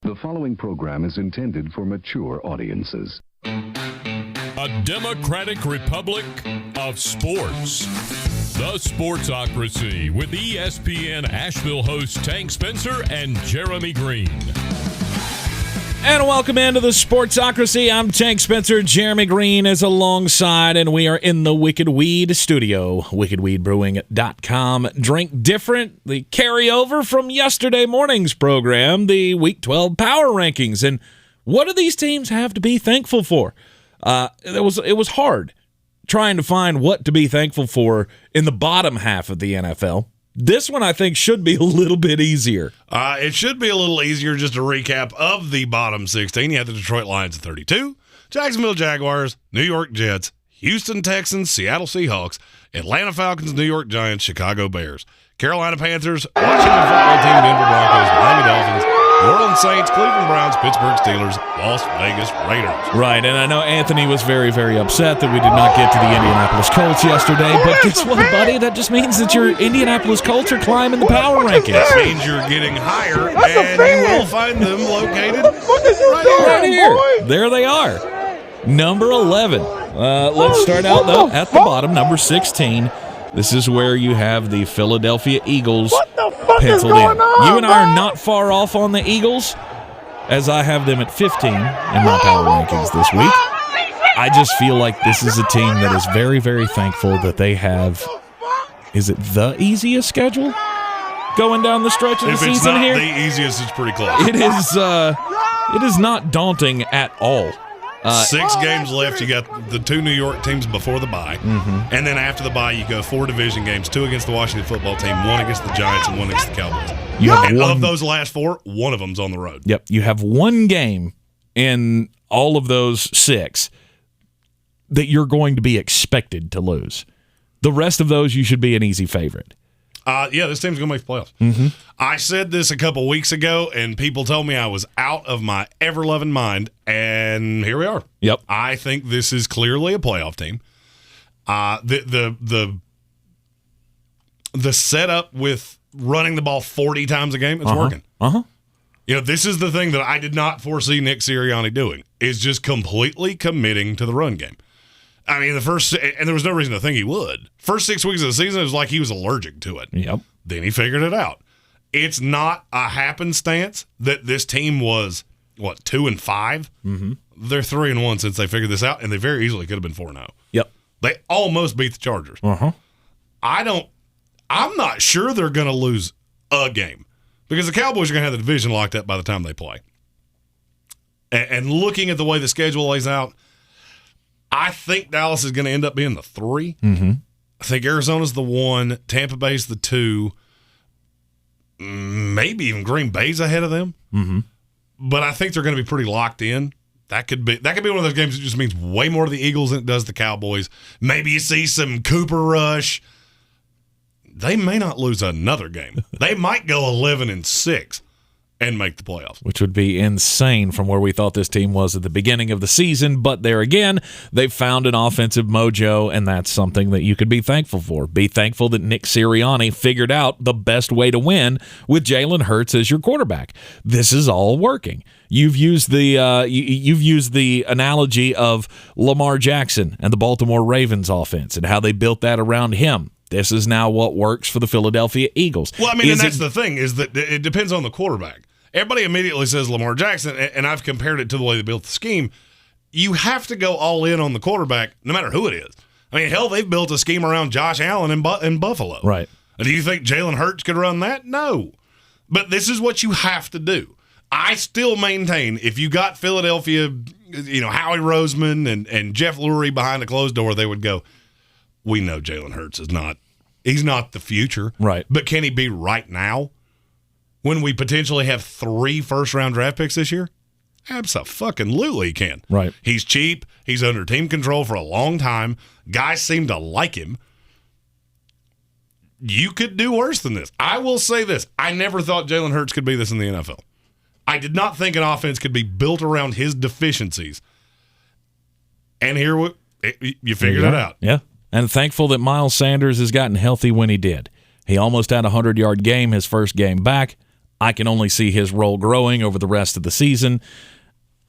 The following program is intended for mature audiences. A democratic republic of sports. The Sportsocracy with ESPN Asheville hosts Tank Spencer and Jeremy Greene. And welcome into the Sportsocracy. I'm Tank Spencer. Jeremy Greene is alongside, and we are in the Wicked Weed studio. WickedWeedBrewing.com. Drink different. The carryover from yesterday morning's program, the Week 12 Power Rankings. And what do these teams have to be thankful for? It was hard trying to find what to be thankful for in the bottom half of the NFL. This one, I think, should be a little bit easier. It should be a little easier. Just a recap of the bottom 16. You have the Detroit Lions at 32, Jacksonville Jaguars, New York Jets, Houston Texans, Seattle Seahawks, Atlanta Falcons, New York Giants, Chicago Bears, Carolina Panthers, Washington Football Team, Denver Broncos, Miami Dolphins, New Orleans Saints, Cleveland Browns, Pittsburgh Steelers, Las Vegas Raiders. Right, and I know Anthony was very, very upset that we did not get to the Indianapolis Colts yesterday, but guess what, buddy? That just means that your Indianapolis Colts are climbing the power rankings. That means you're getting higher, and you will find them located right here. There they are. Number 11. Let's start out, though, at the bottom, number 16. This is where you have the Philadelphia Eagles penciled in. You and I are not far off on the Eagles, as I have them at 15 in my power rankings this week. I just feel like this is a team that is very, very thankful that they have, is it the easiest schedule going down the stretch of the season here? If it's not the easiest, it's pretty close. It is not daunting at all. 6 games left. You got the 2 New York teams before the bye. Mm-hmm. And then after the bye, you go 4 division games, 2 against the Washington Football Team, 1 against the Giants, and 1 against the Cowboys. And of those last 4, 1 of them's on the road. Yep. You have 1 game in all of those 6 that you're going to be expected to lose. The rest of those, you should be an easy favorite. Yeah, this team's going to make the playoffs. Mm-hmm. I said this a couple weeks ago, and people told me I was out of my ever-loving mind, and here we are. Yep. I think this is clearly a playoff team. The setup with running the ball 40 times a game, it's working. Uh-huh. You know, this is the thing that I did not foresee Nick Sirianni doing, is just completely committing to the run game. I mean, and there was no reason to think he would. First 6 weeks of the season, it was like he was allergic to it. Yep. Then he figured it out. It's not a happenstance that this team was, 2-5? Mm-hmm. They're 3-1 since they figured this out, and they very easily could have been 4-0. Yep. They almost beat the Chargers. Uh-huh. I'm not sure they're going to lose a game because the Cowboys are going to have the division locked up by the time they play. And looking at the way the schedule lays out, I think Dallas is going to end up being the 3. Mm-hmm. I think Arizona's the 1, Tampa Bay's the 2, maybe even Green Bay's ahead of them. Mm-hmm. But I think they're going to be pretty locked in. That could be one of those games that just means way more to the Eagles than it does the Cowboys. Maybe you see some Cooper Rush. They may not lose another game. They might go 11-6. And make the playoffs. Which would be insane from where we thought this team was at the beginning of the season. But there again, they've found an offensive mojo, and that's something that you could be thankful for. Be thankful that Nick Sirianni figured out the best way to win with Jalen Hurts as your quarterback. This is all working. You've used the analogy of Lamar Jackson and the Baltimore Ravens offense and how they built that around him. This is now what works for the Philadelphia Eagles. Well, I mean, and that's the thing, is that it depends on the quarterback. Everybody immediately says Lamar Jackson, and I've compared it to the way they built the scheme. You have to go all in on the quarterback, no matter who it is. I mean, hell, they've built a scheme around Josh Allen in Buffalo. Right. And do you think Jalen Hurts could run that? No. But this is what you have to do. I still maintain if you got Philadelphia, Howie Roseman and Jeff Lurie behind a closed door, they would go, we know Jalen Hurts he's not the future. Right. But can he be right now when we potentially have 3 first-round draft picks this year? Abso-fucking-lutely he can. Right. He's cheap. He's under team control for a long time. Guys seem to like him. You could do worse than this. I will say this. I never thought Jalen Hurts could be this in the NFL. I did not think an offense could be built around his deficiencies. And here you figured it out. Yeah. And thankful that Miles Sanders has gotten healthy when he did. He almost had a 100-yard game his first game back. I can only see his role growing over the rest of the season.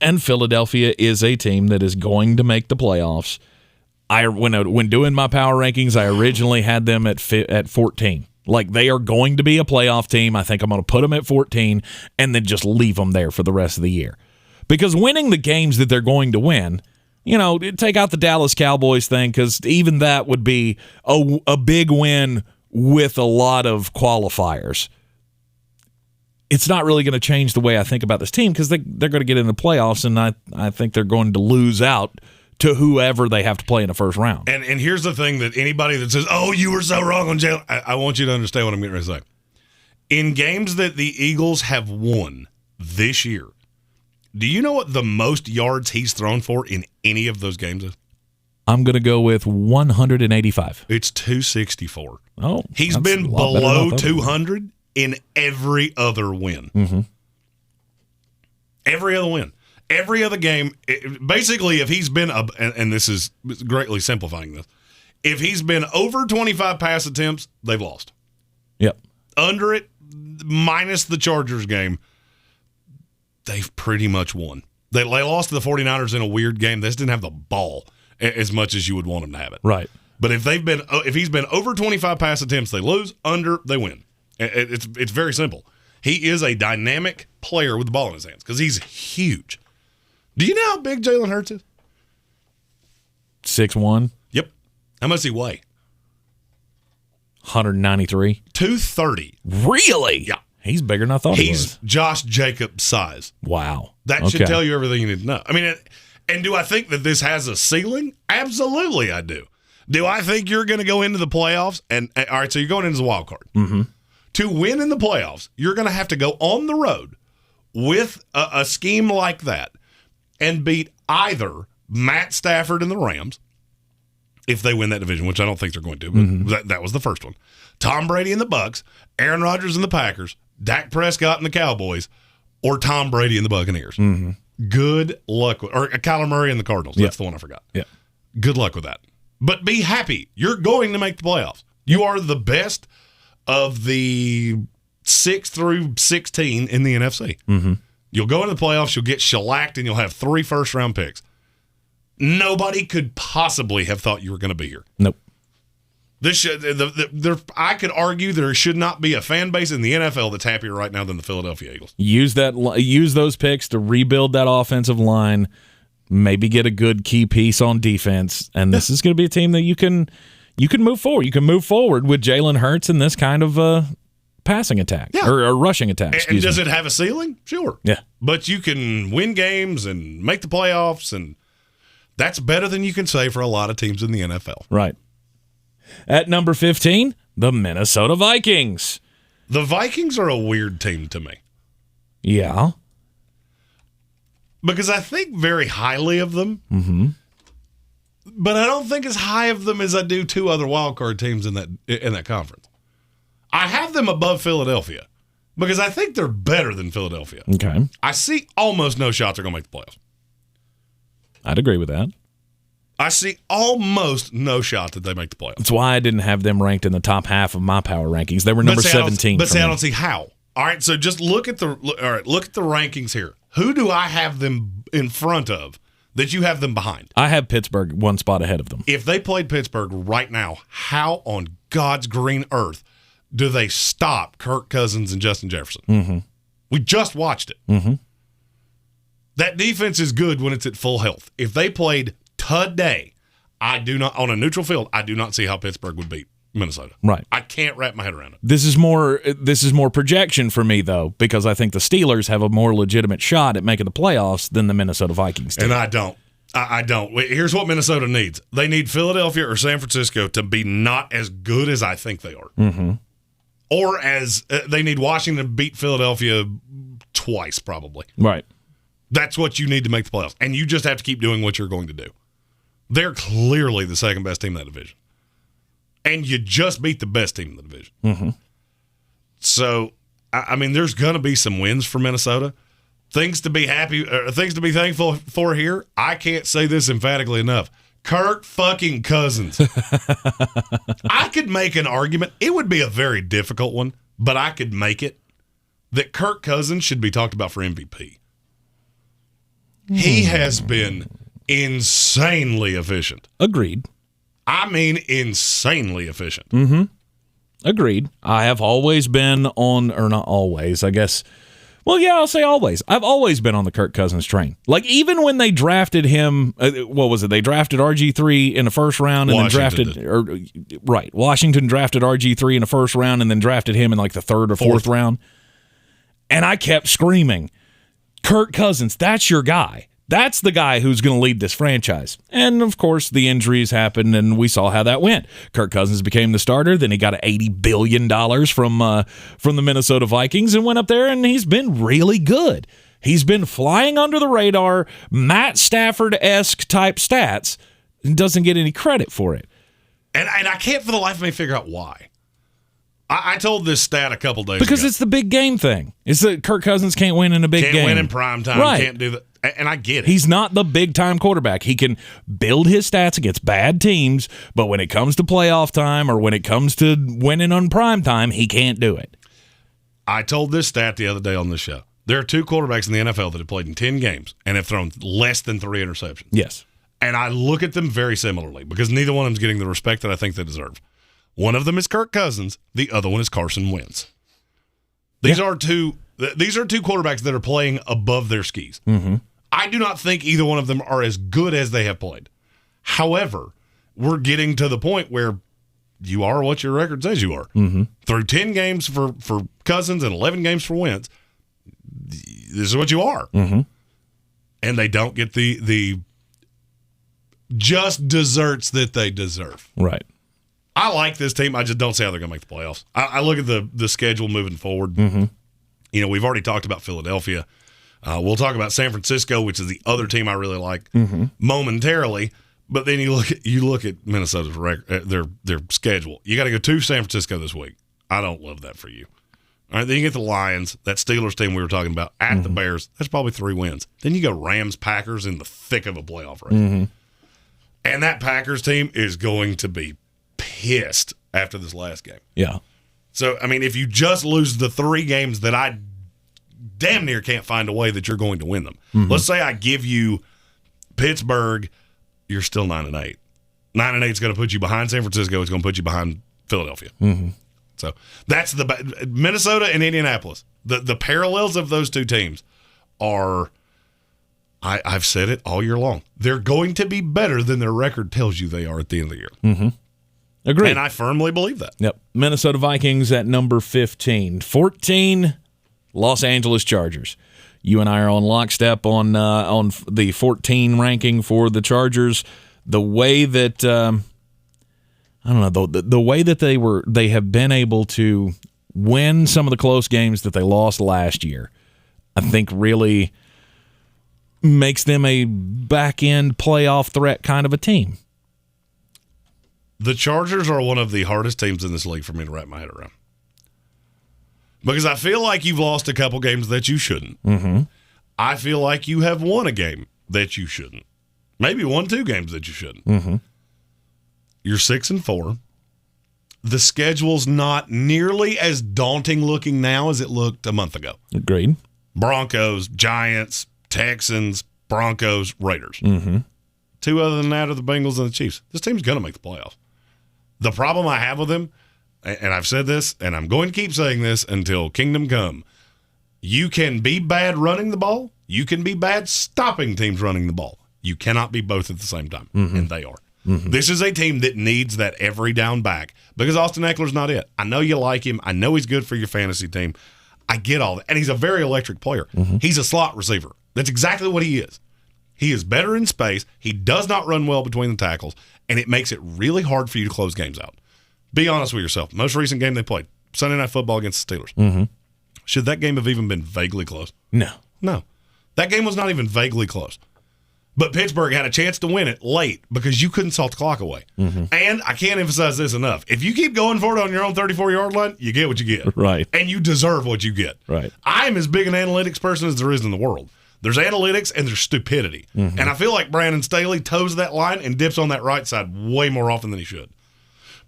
And Philadelphia is a team that is going to make the playoffs. When doing my power rankings, I originally had them at 14. Like, they are going to be a playoff team. I think I'm going to put them at 14 and then just leave them there for the rest of the year. Because winning the games that they're going to win, take out the Dallas Cowboys thing, because even that would be a big win with a lot of qualifiers. It's not really going to change the way I think about this team, because they're going to get in the playoffs, and I think they're going to lose out to whoever they have to play in the first round. And here's the thing that anybody that says, oh, you were so wrong on Jalen, I want you to understand what I'm getting ready to say. In games that the Eagles have won this year, do you know what the most yards he's thrown for in any of those games is? I'm going to go with 185. It's 264. Oh, he's been below 200 in every other win. Mm-hmm. Every other win. Every other game, basically, if he's been, and this is greatly simplifying this, if he's been over 25 pass attempts, they've lost. Yep. Under it, minus the Chargers game, they've pretty much won. They lost to the 49ers in a weird game. They just didn't have the ball as much as you would want them to have it. Right. But if he's been over 25 pass attempts, they lose. Under, they win. It's very simple. He is a dynamic player with the ball in his hands because he's huge. Do you know how big Jalen Hurts is? 6'1". Yep. How much does he weigh? 193. 230. Really? Yeah. He's bigger than I thought he was. He's Josh Jacobs' size. Wow. That should tell you everything you need to know. I mean, and do I think that this has a ceiling? Absolutely, I do. Do I think you're going to go into the playoffs? And all right, so you're going into the wild card. Mm-hmm. To win in the playoffs, you're going to have to go on the road with a scheme like that and beat either Matt Stafford and the Rams, if they win that division, which I don't think they're going to, but that was the first one. Tom Brady and the Bucs, Aaron Rodgers and the Packers, Dak Prescott and the Cowboys, or Tom Brady and the Buccaneers. Mm-hmm. Good luck or Kyler Murray and the Cardinals. That's the one I forgot. Yeah. Good luck with that. But be happy. You're going to make the playoffs. You are the best of the 6 through 16 in the NFC. Mm-hmm. You'll go into the playoffs, you'll get shellacked, and you'll have 3 first-round picks. Nobody could possibly have thought you were going to be here. Nope. I could argue there should not be a fan base in the NFL that's happier right now than the Philadelphia Eagles. Use those picks to rebuild that offensive line, maybe get a good key piece on defense, and this is going to be a team that you can move forward. You can move forward with Jalen Hurts in this kind of passing attack or a rushing attack. And does it have a ceiling? Sure. Yeah. But you can win games and make the playoffs, and that's better than you can say for a lot of teams in the NFL. Right. At number 15, the Minnesota Vikings. The Vikings are a weird team to me. Yeah. Because I think very highly of them. Mm-hmm. But I don't think as high of them as I do 2 other wildcard teams in that conference. I have them above Philadelphia because I think they're better than Philadelphia. Okay. I see almost no shot they're going to make the playoffs. I'd agree with that. I see almost no shot that they make the playoffs. That's why I didn't have them ranked in the top half of my power rankings. They were number 17. I don't see how. All right, so just look at the rankings here. Who do I have them in front of that you have them behind? I have Pittsburgh 1 spot ahead of them. If they played Pittsburgh right now, how on God's green earth do they stop Kirk Cousins and Justin Jefferson? Mm-hmm. We just watched it. Mm-hmm. That defense is good when it's at full health. If they played today, on a neutral field, I do not see how Pittsburgh would beat Minnesota. Right. I can't wrap my head around it. This is more projection for me, though, because I think the Steelers have a more legitimate shot at making the playoffs than the Minnesota Vikings do. And I don't. I don't. Here's what Minnesota needs. They need Philadelphia or San Francisco to be not as good as I think they are. Mm-hmm. Or as they need Washington to beat Philadelphia twice, probably. Right. That's what you need to make the playoffs. And you just have to keep doing what you're going to do. They're clearly the second best team in that division. And you just beat the best team in the division. Mm-hmm. So, I mean, there's going to be some wins for Minnesota. Things to be thankful for here. I can't say this emphatically enough. Kirk fucking Cousins. I could make an argument. It would be a very difficult one, but I could make it that Kirk Cousins should be talked about for MVP. He has been insanely efficient. Agreed. I mean, insanely efficient. Mm-hmm. Agreed. I have always been on, or not always, I guess. Well, yeah, I'll say always. I've always been on the Kirk Cousins train. Like, even when they drafted him, what was it? They drafted RG3 in the first round and Washington drafted RG3 in the first round and then drafted him in like the third or fourth round. And I kept screaming, Kirk Cousins, that's your guy. That's the guy who's going to lead this franchise. And, of course, the injuries happened, and we saw how that went. Kirk Cousins became the starter. Then he got $80 billion from the Minnesota Vikings and went up there, and he's been really good. He's been flying under the radar, Matt Stafford-esque type stats, and doesn't get any credit for it. And I can't for the life of me figure out why. I told this stat a couple days because ago. It's the big game thing. It's that Kirk Cousins can't win in a big game. Can't win in prime time. Right. Can't do that. And I get it. He's not the big-time quarterback. He can build his stats against bad teams, but when it comes to playoff time or when it comes to winning on prime time, he can't do it. I told this stat the other day on the show. There are 2 quarterbacks in the NFL that have played in 10 games and have thrown less than 3 interceptions. Yes. And I look at them very similarly because neither one of them is getting the respect that I think they deserve. One of them is Kirk Cousins. The other one is Carson Wentz. These are two quarterbacks that are playing above their skis. Mm-hmm. I do not think either one of them are as good as they have played. However, we're getting to the point where you are what your record says you are. Mm-hmm. Through 10 games for Cousins and 11 games for Wentz, this is what you are. Mm-hmm. And they don't get the just desserts that they deserve. Right. I like this team. I just don't see how they're going to make the playoffs. I look at the schedule moving forward. Mm-hmm. You know, we've already talked about Philadelphia. We'll talk about San Francisco, which is the other team I really like momentarily. But then you look at Minnesota's their schedule. You got to go to San Francisco this week. I don't love that for you. All right, then you get the Lions, that Steelers team we were talking about, at the Bears. That's probably 3 wins. Then you go Rams, Packers in the thick of a playoff race. And that Packers team is going to be pissed after this last game. Yeah. So, I mean, if you just lose the 3 games that I damn near can't find a way that you're going to win them. Let's say I give you Pittsburgh, you're still 9-8. 9-8 is going to put you behind San Francisco. It's going to put you behind Philadelphia. So that's Minnesota and Indianapolis. The parallels of those 2 teams are, I've said it all year long. They're going to be better than their record tells you they are at the end of the year. Agreed. And I firmly believe that. Yep. Minnesota Vikings at number 15. 14, Los Angeles Chargers. You and I are on lockstep on the 14 ranking for the Chargers. The way that I don't know the way that they have been able to win some of the close games that they lost last year, I think really makes them a back end playoff threat kind of a team. The Chargers are one of the hardest teams in this league for me to wrap my head around. Because I feel like you've lost a couple games that you shouldn't. I feel like you have won a game that you shouldn't. Maybe won 2 games that you shouldn't. You're 6-4. The schedule's not nearly as daunting looking now as it looked a month ago. Agreed. Broncos, Giants, Texans, Broncos, Raiders. 2 other than that are the Bengals and the Chiefs. This team's going to make the playoffs. The problem I have with them, and I've said this, and I'm going to keep saying this until kingdom come, you can be bad running the ball. You can be bad stopping teams running the ball. You cannot be both at the same time, and they are. This is a team that needs that every down back because Austin Eckler's not it. I know you like him. I know he's good for your fantasy team. I get all that. And he's a very electric player. He's a slot receiver. That's exactly what he is. He is better in space. He does not run well between the tackles, and it makes it really hard for you to close games out. Be honest with yourself. Most recent game they played, Sunday Night Football against the Steelers. Should that game have even been vaguely close? No. That game was not even vaguely close. But Pittsburgh had a chance to win it late because you couldn't salt the clock away. And I can't emphasize this enough. If you keep going for it on your own 34-yard line, you get what you get. Right. And you deserve what you get. Right. I'm as big an analytics person as there is in the world. There's analytics and there's stupidity. And I feel like Brandon Staley toes that line and dips on that right side way more often than he should.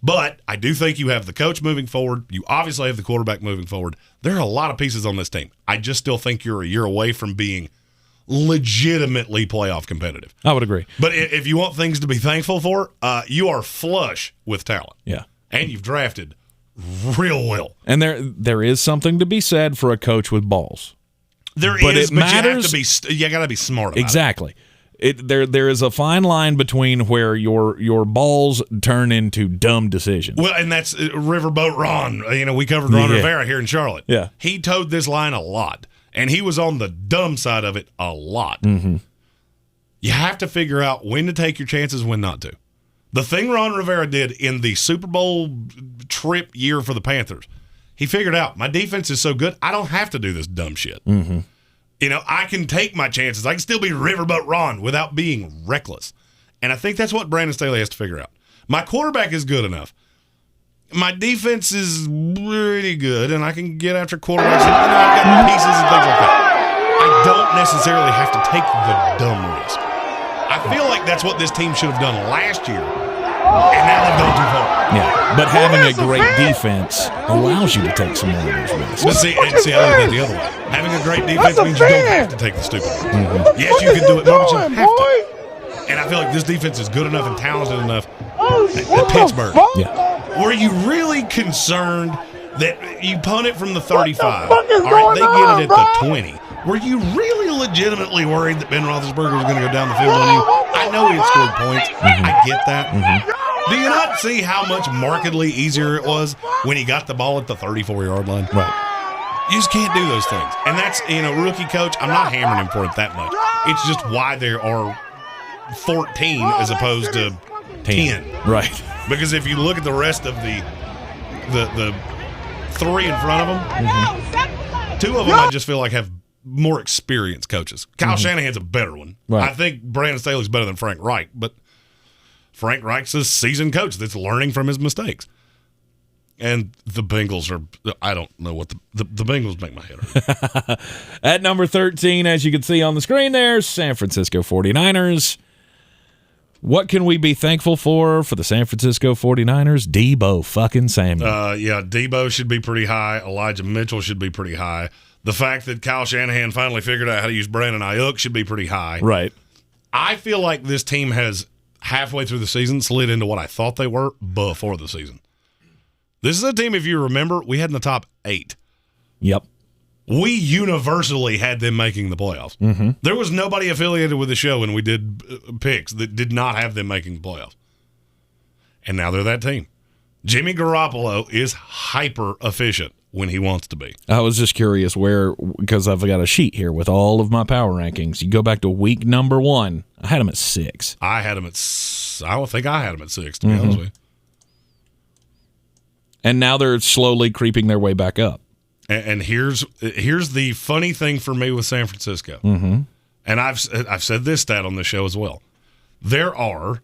But I do think you have the coach moving forward. You obviously have the quarterback moving forward. There are a lot of pieces on this team. I just still think you're a year away from being legitimately playoff competitive. I would agree. But if you want things to be thankful for, you are flush with talent. Yeah. And you've drafted real well. And there is something to be said for a coach with balls. But you got to be smart about exactly. There is a fine line between where your balls turn into dumb decisions. Well, and that's Riverboat Ron. We covered Ron Rivera here in Charlotte. Yeah. He towed this line a lot, and he was on the dumb side of it a lot. Mm-hmm. You have to figure out when to take your chances, when not to. The thing Ron Rivera did in the Super Bowl trip year for the Panthers, he figured out, my defense is so good, I don't have to do this dumb shit. Mm-hmm. I can take my chances. I can still be Riverboat Ron without being reckless. And I think that's what Brandon Staley has to figure out. My quarterback is good enough. My defense is pretty good, and I can get after quarterbacks. I've got pieces and things like that. I don't necessarily have to take the dumb risk. I feel like that's what this team should have done last year, and now they've gone too far. Yeah, but having a great defense allows you to take some more of those risks. But see, I look at it the other way. Having a great defense means you don't have to take the stupid risk. Mm-hmm. Yes, you can do it, but you don't have to. And I feel like this defense is good enough and talented enough at Pittsburgh. Yeah. Were you really concerned that you punt it from the 35? All right, they get it at the 20. Were you really legitimately worried that Ben Roethlisberger was going to go down the field on you? I know he had scored points. Mm-hmm. I get that. Mm-hmm. Do you not see how much markedly easier it was when he got the ball at the 34-yard line? Right. You just can't do those things. And that's, rookie coach, I'm not hammering him for it that much. It's just why there are 14 as opposed to 10. Right. Because if you look at the rest of the three in front of them, two of them I just feel like have more experienced coaches. Kyle Shanahan's a better one. Right. I think Brandon Staley's better than Frank Reich, but Frank Reich's a seasoned coach that's learning from his mistakes. And the Bengals I don't know what the Bengals make my head hurt. At number 13, as you can see on the screen there, San Francisco 49ers. What can we be thankful for the San Francisco 49ers? Debo fucking Samuel. Yeah, Debo should be pretty high. Elijah Mitchell should be pretty high. The fact that Kyle Shanahan finally figured out how to use Brandon Ayuk should be pretty high. Right. I feel like this team has, halfway through the season, slid into what I thought they were before the season. This is a team, if you remember, we had in the top 8. Yep. We universally had them making the playoffs. Mm-hmm. There was nobody affiliated with the show when we did picks that did not have them making the playoffs. And now they're that team. Jimmy Garoppolo is hyper efficient when he wants to be. I was just curious because I've got a sheet here with all of my power rankings. You go back to week number 1. I had him at 6. I don't think I had him at 6, to be honest with you. And now they're slowly creeping their way back up. And here's the funny thing for me with San Francisco. Mm-hmm. And I've said this stat on the show as well. There are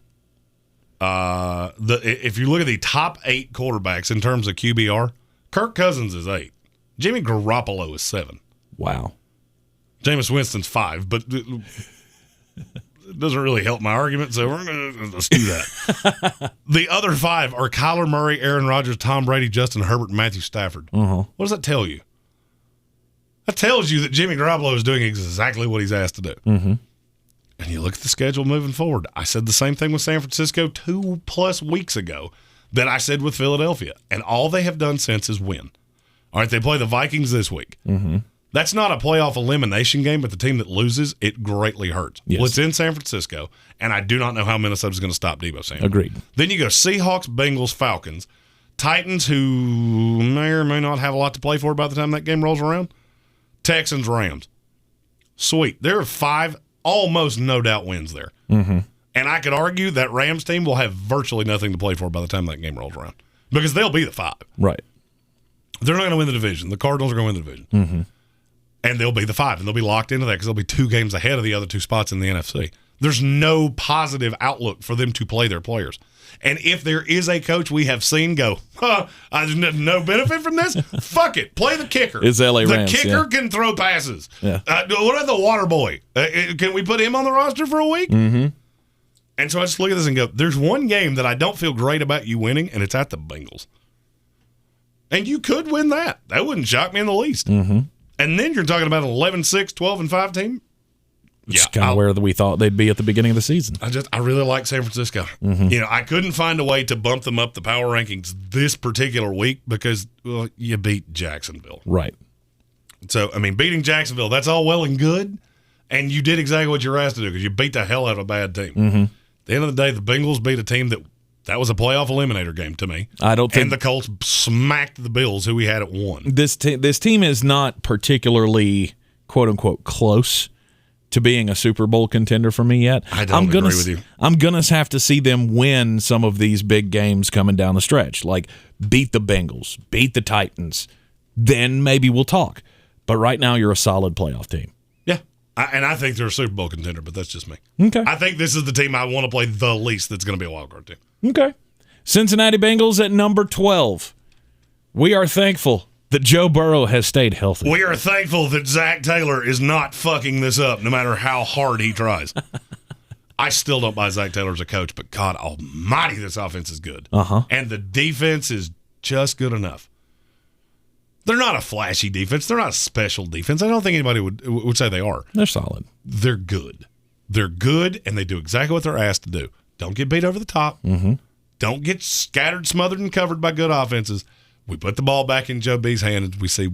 if you look at the top 8 quarterbacks in terms of QBR, Kirk Cousins is 8. Jimmy Garoppolo is 7. Wow. Jameis Winston's 5, but it doesn't really help my argument, so let's do that. The other 5 are Kyler Murray, Aaron Rodgers, Tom Brady, Justin Herbert, and Matthew Stafford. Uh-huh. What does that tell you? That tells you that Jimmy Garoppolo is doing exactly what he's asked to do. Mm-hmm. And you look at the schedule moving forward. I said the same thing with San Francisco 2+ weeks ago that I said with Philadelphia. And all they have done since is win. All right, they play the Vikings this week. Mm-hmm. That's not a playoff elimination game, but the team that loses, it greatly hurts. Yes. Well, it's in San Francisco, and I do not know how Minnesota's going to stop Debo Samuel. Agreed. Then you go Seahawks, Bengals, Falcons, Titans, who may or may not have a lot to play for by the time that game rolls around, Texans, Rams. Sweet. There are 5 almost no-doubt wins there. Mm-hmm. And I could argue that Rams team will have virtually nothing to play for by the time that game rolls around because they'll be the 5. Right. They're not going to win the division. The Cardinals are going to win the division. Mm-hmm. And they'll be the 5, and they'll be locked into that because they'll be 2 games ahead of the other 2 spots in the NFC. There's no positive outlook for them to play their players. And if there is a coach we have seen go, there's no benefit from this, fuck it, play the kicker. It's LA Rams. The kicker can throw passes. Yeah. What about the water boy? Can we put him on the roster for a week? Mm-hmm. And so I just look at this and go, there's one game that I don't feel great about you winning, and it's at the Bengals. And you could win that. That wouldn't shock me in the least. Mm-hmm. And then you're talking about an 11-6, 12-5 team. It's kind of where we thought they'd be at the beginning of the season. I really like San Francisco. Mm-hmm. I couldn't find a way to bump them up the power rankings this particular week because, well, you beat Jacksonville. Right. So, beating Jacksonville, that's all well and good, and you did exactly what you were asked to do because you beat the hell out of a bad team. Mm-hmm. At the end of the day, the Bengals beat a team that was a playoff eliminator game to me. I don't think, and the Colts smacked the Bills, who we had at 1. This team is not particularly, quote-unquote, close to being a Super Bowl contender for me yet. I don't agree with you. I'm going to have to see them win some of these big games coming down the stretch, like beat the Bengals, beat the Titans. Then maybe we'll talk. But right now, you're a solid playoff team. Yeah, and I think they're a Super Bowl contender, but that's just me. Okay. I think this is the team I want to play the least that's going to be a wild card team. Okay. Cincinnati Bengals at number 12. We are thankful that Joe Burrow has stayed healthy. We are thankful that Zach Taylor is not fucking this up, no matter how hard he tries. I still don't buy Zach Taylor as a coach, but God almighty, this offense is good. Uh-huh. And the defense is just good enough. They're not a flashy defense. They're not a special defense. I don't think anybody would say they are. They're solid. They're good. They're good, and they do exactly what they're asked to do. Don't get beat over the top. Mm-hmm. Don't get scattered, smothered, and covered by good offenses. We put the ball back in Joe B's hand, and we see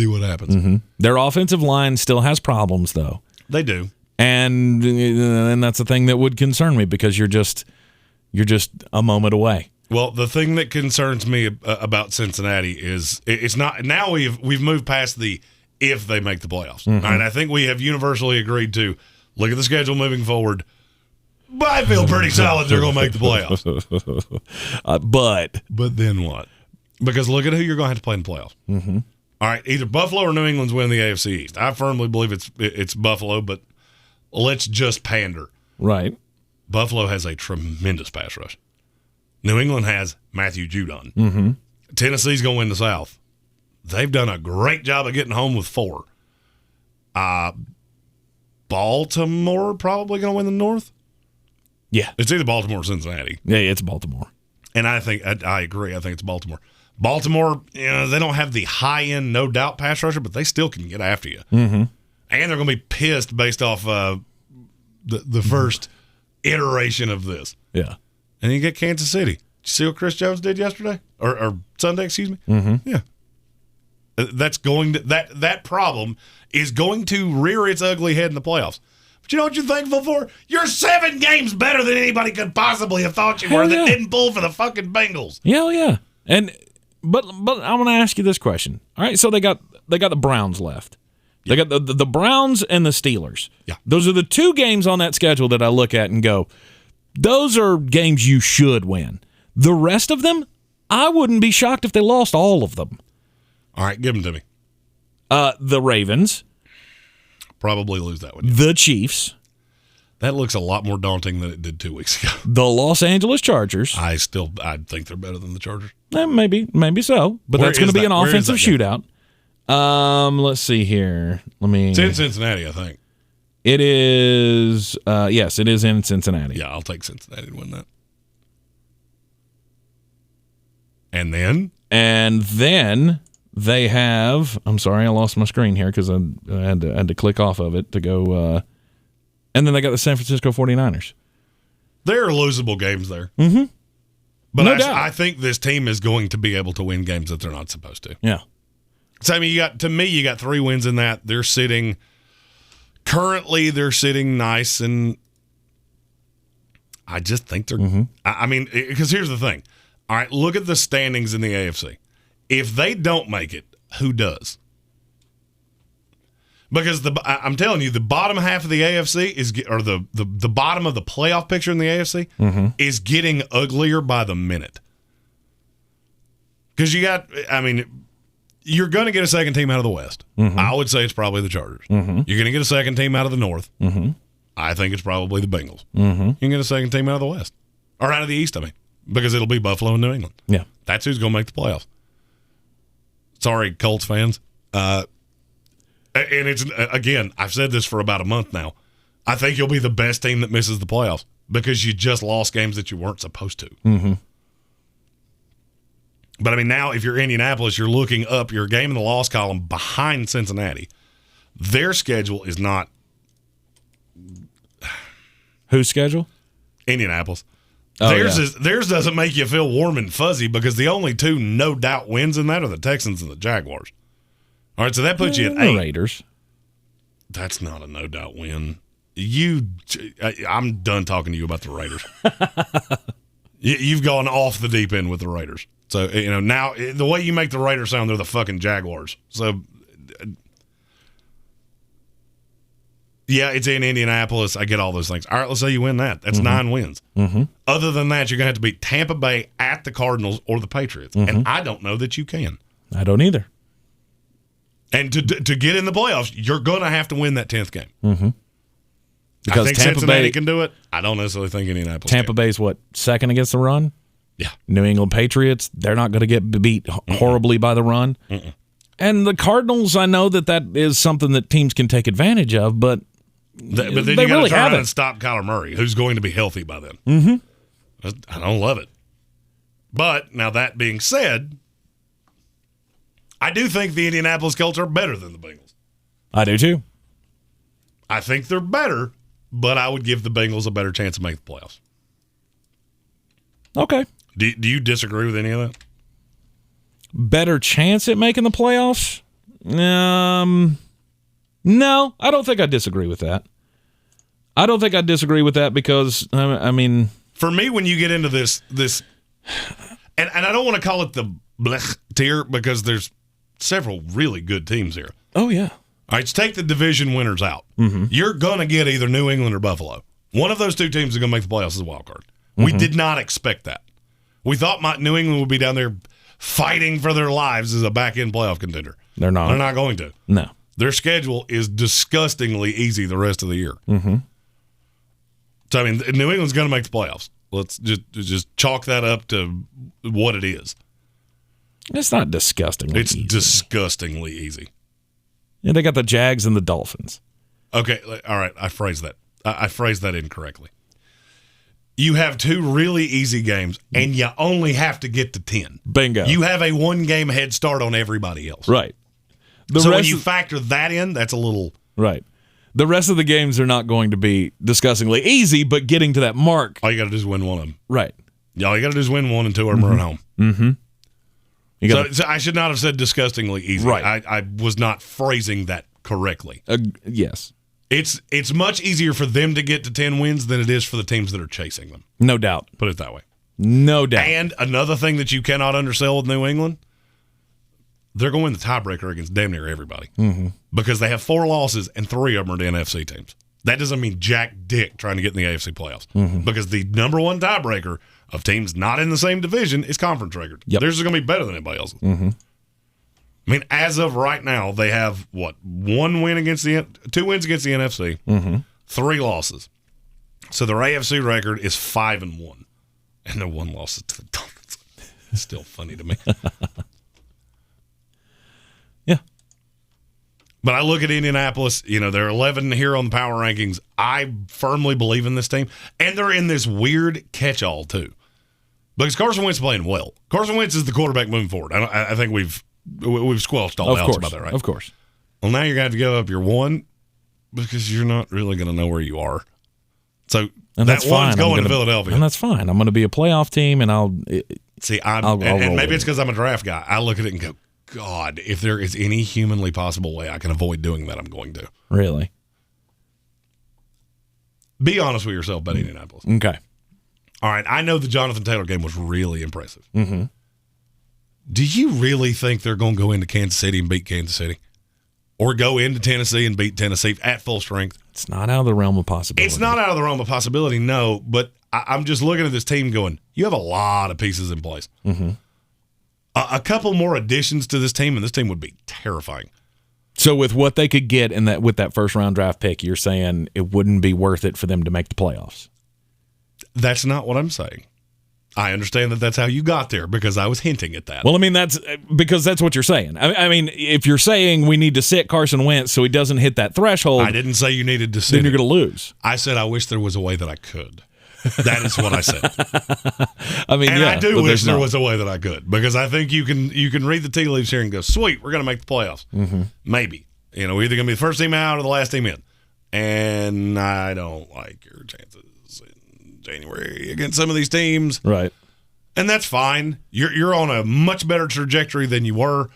what happens. Mm-hmm. Their offensive line still has problems, though. They do. And that's the thing that would concern me because you're just a moment away. Well, the thing that concerns me about Cincinnati is it's not now we've moved past the if they make the playoffs. Mm-hmm. And I think we have universally agreed to look at the schedule moving forward. But I feel pretty solid they're going to make the playoffs. But then what? Because look at who you're going to have to play in the playoffs. Mm-hmm. All right, either Buffalo or New England's winning the AFC East. I firmly believe it's Buffalo, but let's just pander. Right. Buffalo has a tremendous pass rush. New England has Matthew Judon. Mm-hmm. Tennessee's going to win the South. They've done a great job of getting home with 4. Baltimore probably going to win the North. Yeah. It's either Baltimore or Cincinnati. Yeah, it's Baltimore. And I think I agree. I think it's Baltimore. Baltimore, they don't have the high-end, no doubt pass rusher, but they still can get after you. Mm-hmm. And they're going to be pissed based off the first iteration of this. Yeah. And then you get Kansas City. Did you see what Chris Jones did yesterday? Or Sunday, excuse me? Mm-hmm. Yeah. That's going to that problem is going to rear its ugly head in the playoffs. But you know what you're thankful for? You're 7 games better than anybody could possibly have thought you were that didn't pull for the fucking Bengals. Yeah. But I'm going to ask you this question. All right, so they got the Browns left. They got the Browns and the Steelers. Yeah. Those are the 2 games on that schedule that I look at and go, those are games you should win. The rest of them, I wouldn't be shocked if they lost all of them. All right, give them to me. The Ravens. Probably lose that one. The Chiefs. That looks a lot more daunting than it did 2 weeks ago. The Los Angeles Chargers. I think they're better than the Chargers. Maybe so. But that's going to be an offensive shootout. Let's see here. It's in Cincinnati, I think. It is, yes, it is in Cincinnati. Yeah, I'll take Cincinnati to win that. And then they have, I'm sorry, I lost my screen here because I had to click off of it to go, and then they got the San Francisco 49ers. There are losable games there. Mm-hmm. But No doubt. I think this team is going to be able to win games that they're not supposed to. Yeah. So, you got 3 wins in that. They're sitting nice, and I just think they're because here's the thing. All right, look at the standings in the AFC. If they don't make it, who does? Because I'm telling you, the bottom half of the AFC the bottom of the playoff picture in the AFC is getting uglier by the minute. Because you're going to get a second team out of the West. Mm-hmm. I would say it's probably the Chargers. Mm-hmm. You're going to get a second team out of the North. Mm-hmm. I think it's probably the Bengals. Mm-hmm. You can get a second team out of the West. Or out of the East, because it'll be Buffalo and New England. Yeah. That's who's going to make the playoffs. Sorry, Colts fans. And it's, again, I've said this for about a month now. I think you'll be the best team that misses the playoffs because you just lost games that you weren't supposed to. Mm-hmm. But, I mean, now if you're Indianapolis, you're looking up your game in the loss column behind Cincinnati. Their schedule is not Whose schedule? Indianapolis. Oh, Theirs doesn't make you feel warm and fuzzy because the only two no doubt wins in that are the Texans and the Jaguars. All right, so that puts you at 8. Raiders. That's not a no doubt win. I'm done talking to you about the Raiders. You've gone off the deep end with the Raiders. So, now the way you make the Raiders sound, they're the fucking Jaguars. So, yeah, it's in Indianapolis. I get all those things. All right, let's say you win that. That's 9 wins. Mm-hmm. Other than that, you're going to have to beat Tampa Bay at the Cardinals or the Patriots. Mm-hmm. And I don't know that you can. I don't either. And to get in the playoffs, you're going to have to win that 10th game. Mm-hmm. Because I think Tampa Cincinnati Bay can do it. I don't necessarily think Indianapolis Tampa can. Bay's what, second against the run? Yeah. New England Patriots, they're not going to get beat horribly by the run. Mm-mm. And the Cardinals, I know that is something that teams can take advantage of, but But then they you got really to turn around haven't. and stop Kyler Murray, who's going to be healthy by then. Mm-hmm. I don't love it. But now that being said, I do think the Indianapolis Colts are better than the Bengals. I do too. I think they're better, but I would give the Bengals a better chance to make the playoffs. Okay. Do you disagree with any of that? Better chance at making the playoffs? No, I don't think I disagree with that. I don't think I disagree with that because, I mean... For me, when you get into this and I don't want to call it the blech tier because there's several really good teams here. Oh, yeah. All right, so take the division winners out. Mm-hmm. You're going to get either New England or Buffalo. One of those two teams is going to make the playoffs as a wild card. Mm-hmm. We did not expect that. We thought New England would be down there fighting for their lives as a back-end playoff contender. They're not. They're not going to. No. Their schedule is disgustingly easy the rest of the year. Mm-hmm. So, I mean, New England's going to make the playoffs. Let's just chalk that up to what it is. It's not disgustingly It's easy. disgustingly easy. Yeah, they got the Jags and the Dolphins. Okay, all right, I phrased that. I phrased that incorrectly. You have 2 really easy games, and you only have to get to 10. Bingo. You have a 1-game head start on everybody else. Right. So when you factor that in, that's a little... Right. The rest of the games are not going to be disgustingly easy, but getting to that mark... All you got to do is win one of them. Right. All you got to do is win 1 and 2 of them are at home. Mm-hmm. So I should not have said disgustingly easy. Right. I was not phrasing that correctly. Yes. It's much easier for them to get to 10 wins than it is for the teams that are chasing them. No doubt. Put it that way. No doubt. And another thing that you cannot undersell with New England, they're going to win the tiebreaker against damn near everybody. Mm-hmm. Because they have 4 losses and 3 of them are the NFC teams. That doesn't mean jack dick trying to get in the AFC playoffs. Mm-hmm. Because the number 1 tiebreaker of teams not in the same division is conference record. Yep. Theirs is going to be better than anybody else's. Mm-hmm. I mean, as of right now, they have, 2 wins against the NFC, 3 losses. So their AFC record is 5-1. And their 1 loss is to the Dolphins. It's still funny to me. Yeah. But I look at Indianapolis, they're 11 here on the power rankings. I firmly believe in this team. And they're in this weird catch-all, too. Because Carson Wentz is playing well. Carson Wentz is the quarterback moving forward. I think we've squelched all else about that, right? Of course. Well, now you're going to have to give up your 1 because you're not really going to know where you are. So And that that's one's fine. going to Philadelphia. And that's fine. I'm going to be a playoff team, and I'll I'll roll maybe with it's because I'm a draft guy. I look at it and go, God, if there is any humanly possible way I can avoid doing that, I'm going to. Really? Be honest with yourself about Indianapolis. Okay. All right, I know the Jonathan Taylor game was really impressive. Mm-hmm. Do you really think they're going to go into Kansas City and beat Kansas City? Or go into Tennessee and beat Tennessee at full strength? It's not out of the realm of possibility. It's not out of the realm of possibility, no, but I'm just looking at this team going, you have a lot of pieces in place. Mm-hmm. A couple more additions to this team, and this team would be terrifying. So with what they could get with that first-round draft pick, you're saying it wouldn't be worth it for them to make the playoffs? That's not what I'm saying. I understand that that's how you got there because I was hinting at that. Well, I mean, that's because that's what you're saying. I mean, if you're saying we need to sit Carson Wentz so he doesn't hit that threshold, I didn't say you needed to sit. then you're going to lose. I said I wish there was a way that I could. That is what I said. I mean, and yeah, I do wish there not. was a way that I could, because I think you can read the tea leaves here and go, sweet, we're going to make the playoffs. Mm-hmm. Maybe. We're either going to be the first team out or the last team in. And I don't like your chances in January against some of these teams. Right. And that's fine. You're on a much better trajectory than you were.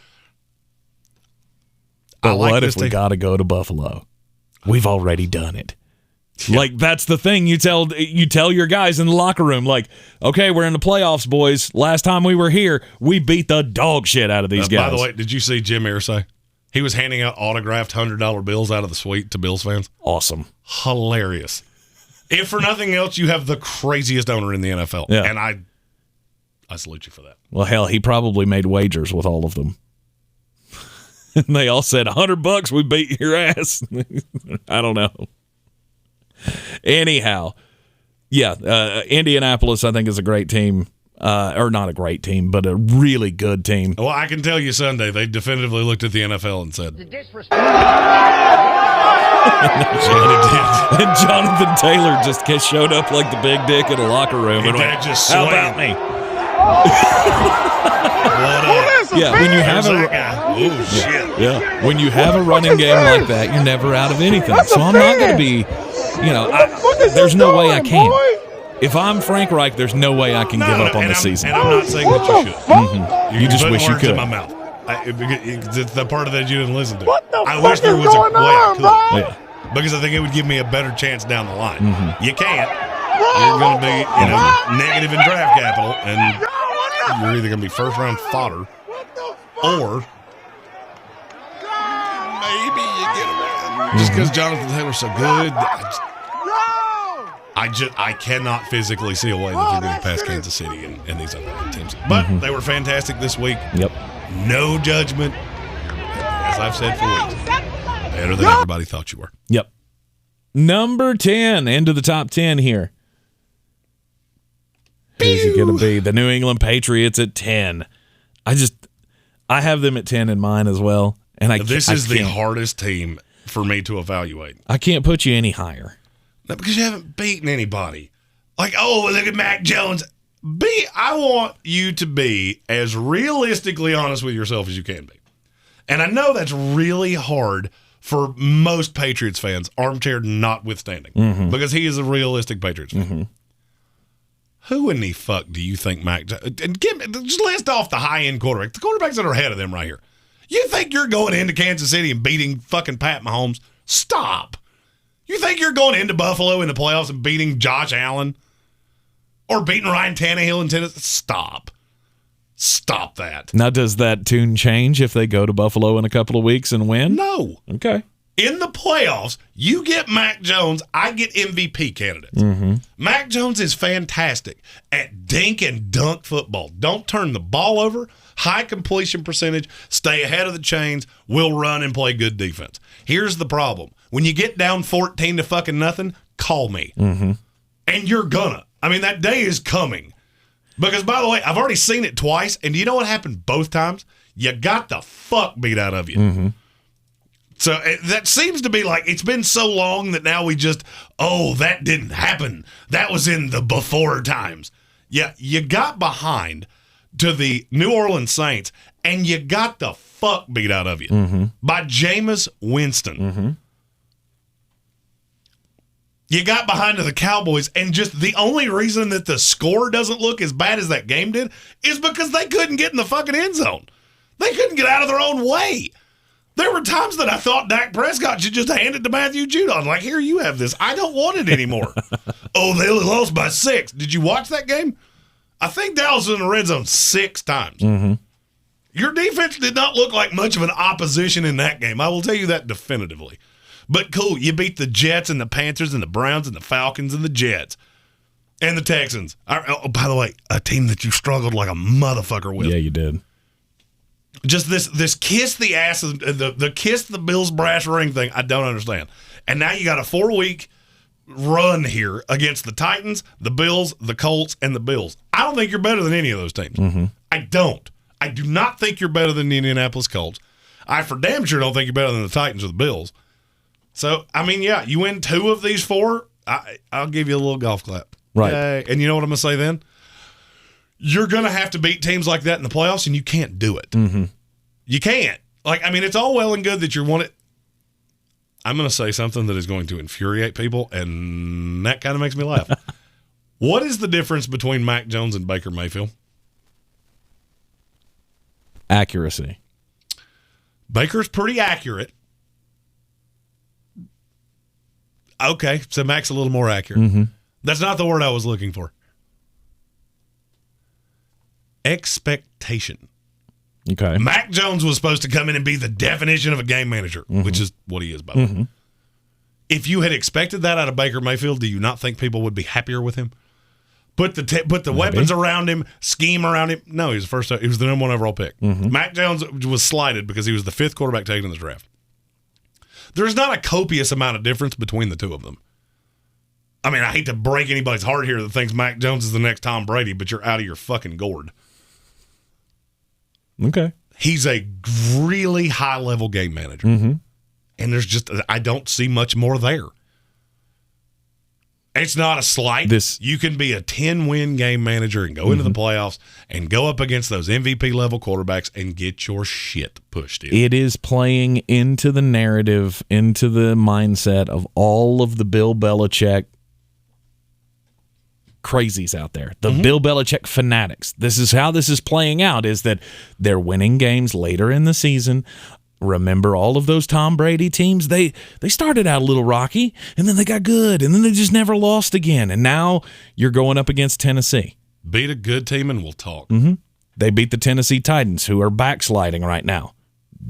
But what if we got to go to Buffalo? We've already done it. Yeah. Like, that's the thing. You tell your guys in the locker room, like, okay, we're in the playoffs, boys. Last time we were here, we beat the dog shit out of these guys. By the way, did you see Jim Irsay? He was handing out autographed $100 bills out of the suite to Bills fans. Awesome. Hilarious. If for nothing else, you have the craziest owner in the NFL. Yeah. And I salute you for that. Well, hell, he probably made wagers with all of them. And they all said, $100, we beat your ass. I don't know. Anyhow, yeah, Indianapolis, I think, is a great team. Or not a great team, but a really good team. Well, I can tell you Sunday, they definitively looked at the NFL and said, And Jonathan Taylor just showed up like the big dick in a locker room and went, just how about me? Yeah, when you have when you have a running game like that, you're never out of anything. So I'm not going to be, there's no way I can. If I'm Frank Reich, there's no way I can give up on the season. And I'm not saying that you should. Mm-hmm. You just wish you could. In my mouth. It's the part of that you didn't listen to. I wish there was a way I could. Yeah. Because I think it would give me a better chance down the line. Mm-hmm. You can't. You're going to be, negative in draft capital, and you're either going to be first-round fodder, or maybe you get around. Just because Jonathan Taylor's so good, I cannot physically see a way that they're going to pass Kansas City and these other teams. But they were fantastic this week. Yep. No judgment. As I've said for weeks, better than everybody thought you were. Yep. Number 10, into the top 10 here. Who's it going to be? The New England Patriots at 10. I have them at 10 in mine as well. And This is the hardest team for me to evaluate. I can't put you any higher. No, because you haven't beaten anybody. Like, oh, look at Mac Jones. I want you to be as realistically honest with yourself as you can be. And I know that's really hard for most Patriots fans, armchair notwithstanding, because he is a realistic Patriots fan. Mm-hmm. Who in the fuck do you think Mac Jones? And just list off the high-end quarterbacks. The quarterbacks that are ahead of them right here. You think you're going into Kansas City and beating fucking Pat Mahomes? Stop. You think you're going into Buffalo in the playoffs and beating Josh Allen? Or beating Ryan Tannehill in Tennessee? Stop. Stop that. Now, does that tune change if they go to Buffalo in a couple of weeks and win? No. Okay. In the playoffs, you get Mac Jones, I get MVP candidates. Mm-hmm. Mac Jones is fantastic at dink and dunk football. Don't turn the ball over, high completion percentage, stay ahead of the chains, will run and play good defense. Here's the problem. When you get down 14 to fucking nothing, call me. Mm-hmm. And you're gonna. I mean, that day is coming. Because, by the way, I've already seen it twice, and do you know what happened both times? You got the fuck beat out of you. Mm-hmm. So that seems to be like, it's been so long that now we just, that didn't happen. That was in the before times. Yeah, you got behind to the New Orleans Saints, and you got the fuck beat out of you by Jameis Winston. Mm-hmm. You got behind to the Cowboys, and just the only reason that the score doesn't look as bad as that game did is because they couldn't get in the fucking end zone. They couldn't get out of their own way. There were times that I thought Dak Prescott should just hand it to Matthew Judon. Like, here, you have this. I don't want it anymore. They only lost by 6. Did you watch that game? I think Dallas was in the red zone 6 times. Mm-hmm. Your defense did not look like much of an opposition in that game. I will tell you that definitively. But cool, you beat the Jets and the Panthers and the Browns and the Falcons and the Jets and the Texans. Oh, by the way, a team that you struggled like a motherfucker with. Yeah, you did. Just this kiss the ass, the kiss the Bills brass ring thing, I don't understand. And now you got a 4-week run here against the Titans, the Bills, the Colts, and the Bills. I don't think you're better than any of those teams. Mm-hmm. I don't. I do not think you're better than the Indianapolis Colts. I for damn sure don't think you're better than the Titans or the Bills. So, I mean, yeah, you win 2 of these 4, I'll give you a little golf clap. Right. And you know what I'm going to say then? You're going to have to beat teams like that in the playoffs, and you can't do it. Mm-hmm. You can't. It's all well and good that you want it. I'm going to say something that is going to infuriate people, and that kind of makes me laugh. What is the difference between Mac Jones and Baker Mayfield? Accuracy. Baker's pretty accurate. Okay, so Mac's a little more accurate. Mm-hmm. That's not the word I was looking for. Expectation. Okay. Mac Jones was supposed to come in and be the definition of a game manager, which is what he is, by the way. If you had expected that out of Baker Mayfield, do you not think people would be happier with him? Put the weapons around him, scheme around him. No, he was he was the number 1 overall pick. Mac Jones was slighted because he was the 5th quarterback taken in the draft. There's not a copious amount of difference between the two of them. I mean, I hate to break anybody's heart here that thinks Mac Jones is the next Tom Brady, but you're out of your fucking gourd. Okay. He's a really high-level game manager. And I don't see much more there. It's not a slight. You can be a 10-win game manager and go into the playoffs and go up against those MVP-level quarterbacks and get your shit pushed in. It is playing into the narrative, into the mindset of all of the Bill Belichick crazies out there, the Bill Belichick fanatics. This is how this is playing out, is that they're winning games later in the season. Remember all of those Tom Brady teams? They started out a little rocky, and then they got good, and then they just never lost again. And now you're going up against Tennessee. Beat a good team and we'll talk. They beat the Tennessee Titans, who are backsliding right now.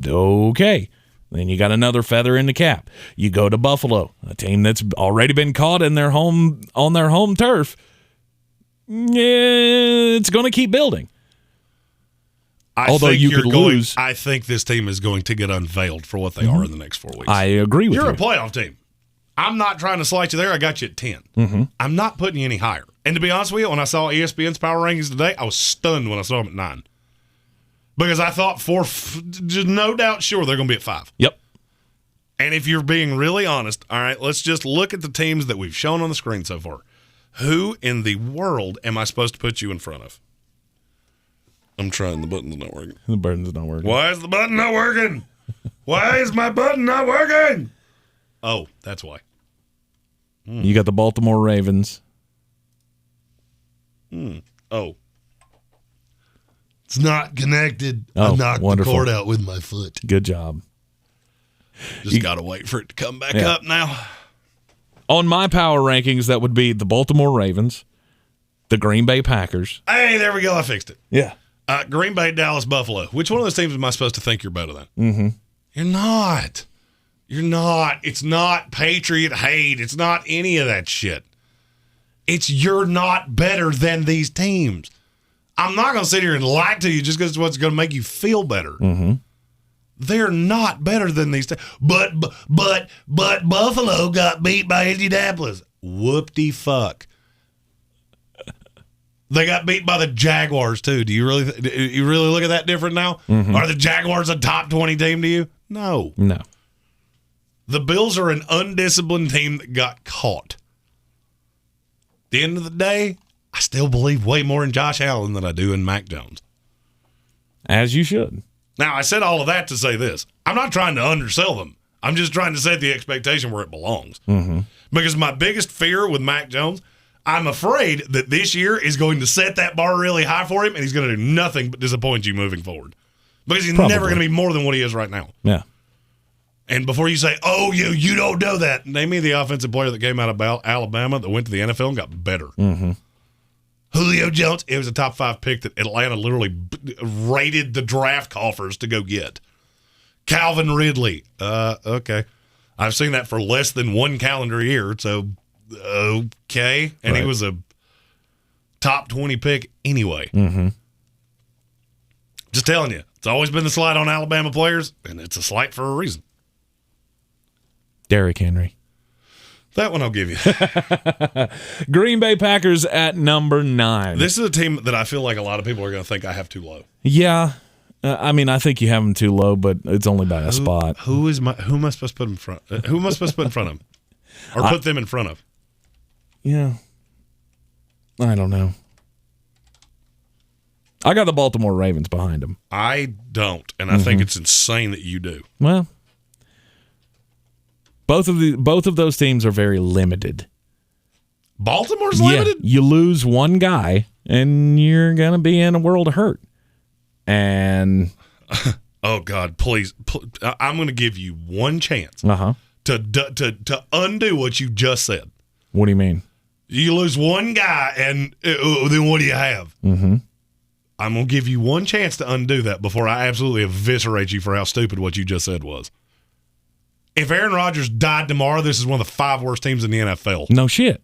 Okay. Then you got another feather in the cap. You go to Buffalo, a team that's already been caught in their home turf. Yeah, it's going to keep building. Although you could lose. I think this team is going to get unveiled for what they are in the next 4 weeks. I agree with you. You're a playoff team. I'm not trying to slight you there. I got you at 10. I'm not putting you any higher. And to be honest with you, when I saw ESPN's power rankings today, I was stunned when I saw them at 9. Because I thought just no doubt sure they're going to be at 5. Yep. And if you're being really honest, all right, let's just look at the teams that we've shown on the screen so far. Who in the world am I supposed to put you in front of? I'm trying. The button's not working. The button's not working. Why is the button not working? Why is my button not working? Oh, that's why. You got the Baltimore Ravens. Oh. It's not connected. Oh, I knocked wonderful. the cord out with my foot. Good job. Just got to wait for it to come back up now. On my power rankings, that would be the Baltimore Ravens, the Green Bay Packers. Hey, there we go. I fixed it. Yeah. Green Bay, Dallas, Buffalo. Which one of those teams am I supposed to think you're better than? You're not. You're not. It's not Patriot hate. It's not any of that shit. It's you're not better than these teams. I'm not going to sit here and lie to you just because it's what's going to make you feel better. They're not better than these teams. But Buffalo got beat by Indianapolis. Whoop-de-fuck. They got beat by the Jaguars, too. Do you really look at that different now? Are the Jaguars a top 20 team to you? No. No. The Bills are an undisciplined team that got caught. At the end of the day, I still believe way more in Josh Allen than I do in Mac Jones. As you should. Now, I said all of that to say this. I'm not trying to undersell them. I'm just trying to set the expectation where it belongs. Because my biggest fear with Mac Jones, I'm afraid that this year is going to set that bar really high for him, and he's going to do nothing but disappoint you moving forward. Because he's never going to be more than what he is right now. Yeah. And before you say, oh, you don't know that, name me the offensive player that came out of Alabama that went to the NFL and got better. Julio Jones, it was a top 5 pick that Atlanta literally raided the draft coffers to go get. Calvin Ridley, okay. I've seen that for less than 1 calendar year, so okay. And he was a top 20 pick anyway. Just telling you, it's always been the slight on Alabama players, and it's a slight for a reason. Derrick Henry. That one I'll give you. Green Bay Packers at number 9. This is a team that I feel like a lot of people are going to think I have too low. Yeah. I mean, I think you have them too low, but it's only by a spot. Who am I supposed to put in front? Who am I supposed to put in front of? Or put them in front of? Yeah. I don't know. I got the Baltimore Ravens behind them. I don't, and I think it's insane that you do. Well, both of those teams are very limited. Baltimore's limited? You lose one guy, and you're going to be in a world of hurt. And oh, God, please. I'm going to give you one chance to undo what you just said. What do you mean? You lose one guy, and then what do you have? Mm-hmm. I'm going to give you one chance to undo that before I absolutely eviscerate you for how stupid what you just said was. If Aaron Rodgers died tomorrow, this is one of the 5 worst teams in the NFL. No shit.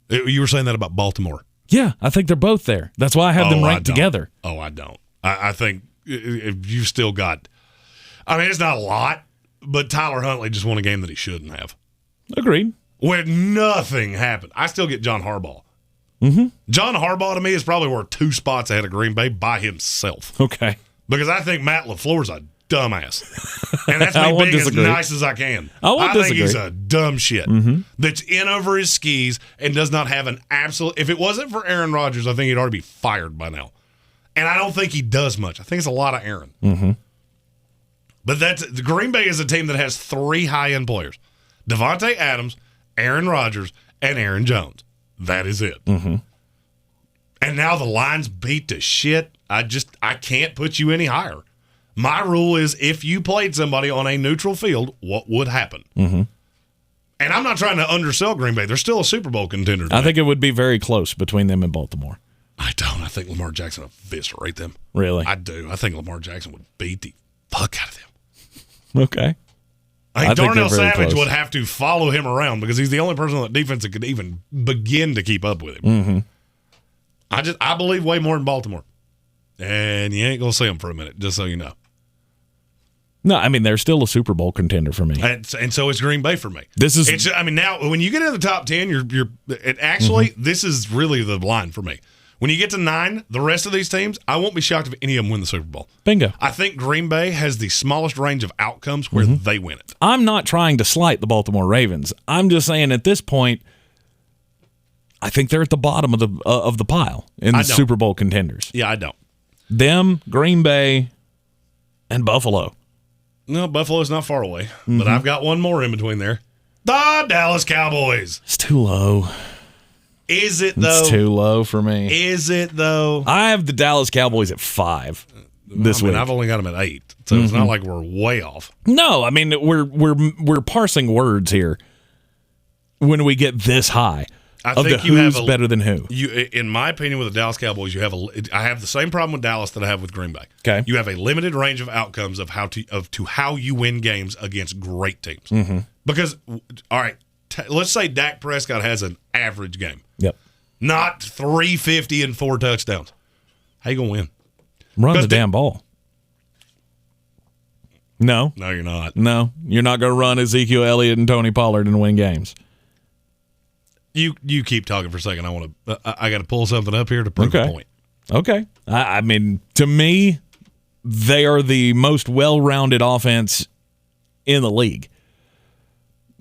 You were saying that about Baltimore. Yeah, I think they're both there. That's why I have them ranked together. Oh, I don't. I think if you've still got – I mean, it's not a lot, but Tyler Huntley just won a game that he shouldn't have. Agreed. Where nothing happened. I still get John Harbaugh. Mm-hmm. John Harbaugh, to me, is probably worth 2 spots ahead of Green Bay by himself. Okay. Because I think Matt LaFleur's a dumbass. And that's me being as nice as I can. I think he's a dumb shit that's in over his skis and does not have an absolute – if it wasn't for Aaron Rodgers, I think he'd already be fired by now. And I don't think he does much. I think it's a lot of Aaron. Mm-hmm. But the Green Bay is a team that has 3 high-end players. Devontae Adams, Aaron Rodgers, and Aaron Jones. That is it. Mm-hmm. And now the line's beat to shit. I can't put you any higher. My rule is if you played somebody on a neutral field, what would happen? Mm-hmm. And I'm not trying to undersell Green Bay. They're still a Super Bowl contender. I think it would be very close between them and Baltimore. I don't. I think Lamar Jackson would eviscerate them. Really? I do. I think Lamar Jackson would beat the fuck out of them. Okay. I think Darnell Savage would have to follow him around because he's the only person on that defense that could even begin to keep up with him. Mm-hmm. I believe way more in Baltimore. And you ain't going to see them for a minute, just so you know. No, I mean, they're still a Super Bowl contender for me. And so is Green Bay for me. Now, when you get into the top 10, this is really the line for me. When you get to 9, the rest of these teams, I won't be shocked if any of them win the Super Bowl. Bingo. I think Green Bay has the smallest range of outcomes where they win it. I'm not trying to slight the Baltimore Ravens. I'm just saying at this point, I think they're at the bottom of the pile in the Super Bowl contenders. Yeah, I don't. Them, Green Bay, and Buffalo. No, Buffalo's not far away, but I've got one more in between there. The Dallas Cowboys. It's too low. Is it, though? It's too low for me. Is it, though? I have the Dallas Cowboys at 5 this week. I've only got them at 8, so it's not like we're way off. No, I mean, we're parsing words here when we get this high. I think who's better than who. In my opinion, with the Dallas Cowboys, I have the same problem with Dallas that I have with Green Bay. Okay. You have a limited range of outcomes of how you win games against great teams. Mm-hmm. Because, all right, let's say Dak Prescott has an average game. Yep. Not 350 and 4 touchdowns. How you going to win? Run the damn ball. No. No, you're not. No, you're not going to run Ezekiel Elliott and Tony Pollard and win games. You keep talking for a second. I got to pull something up here to prove a point. Okay. I mean, to me, they are the most well-rounded offense in the league.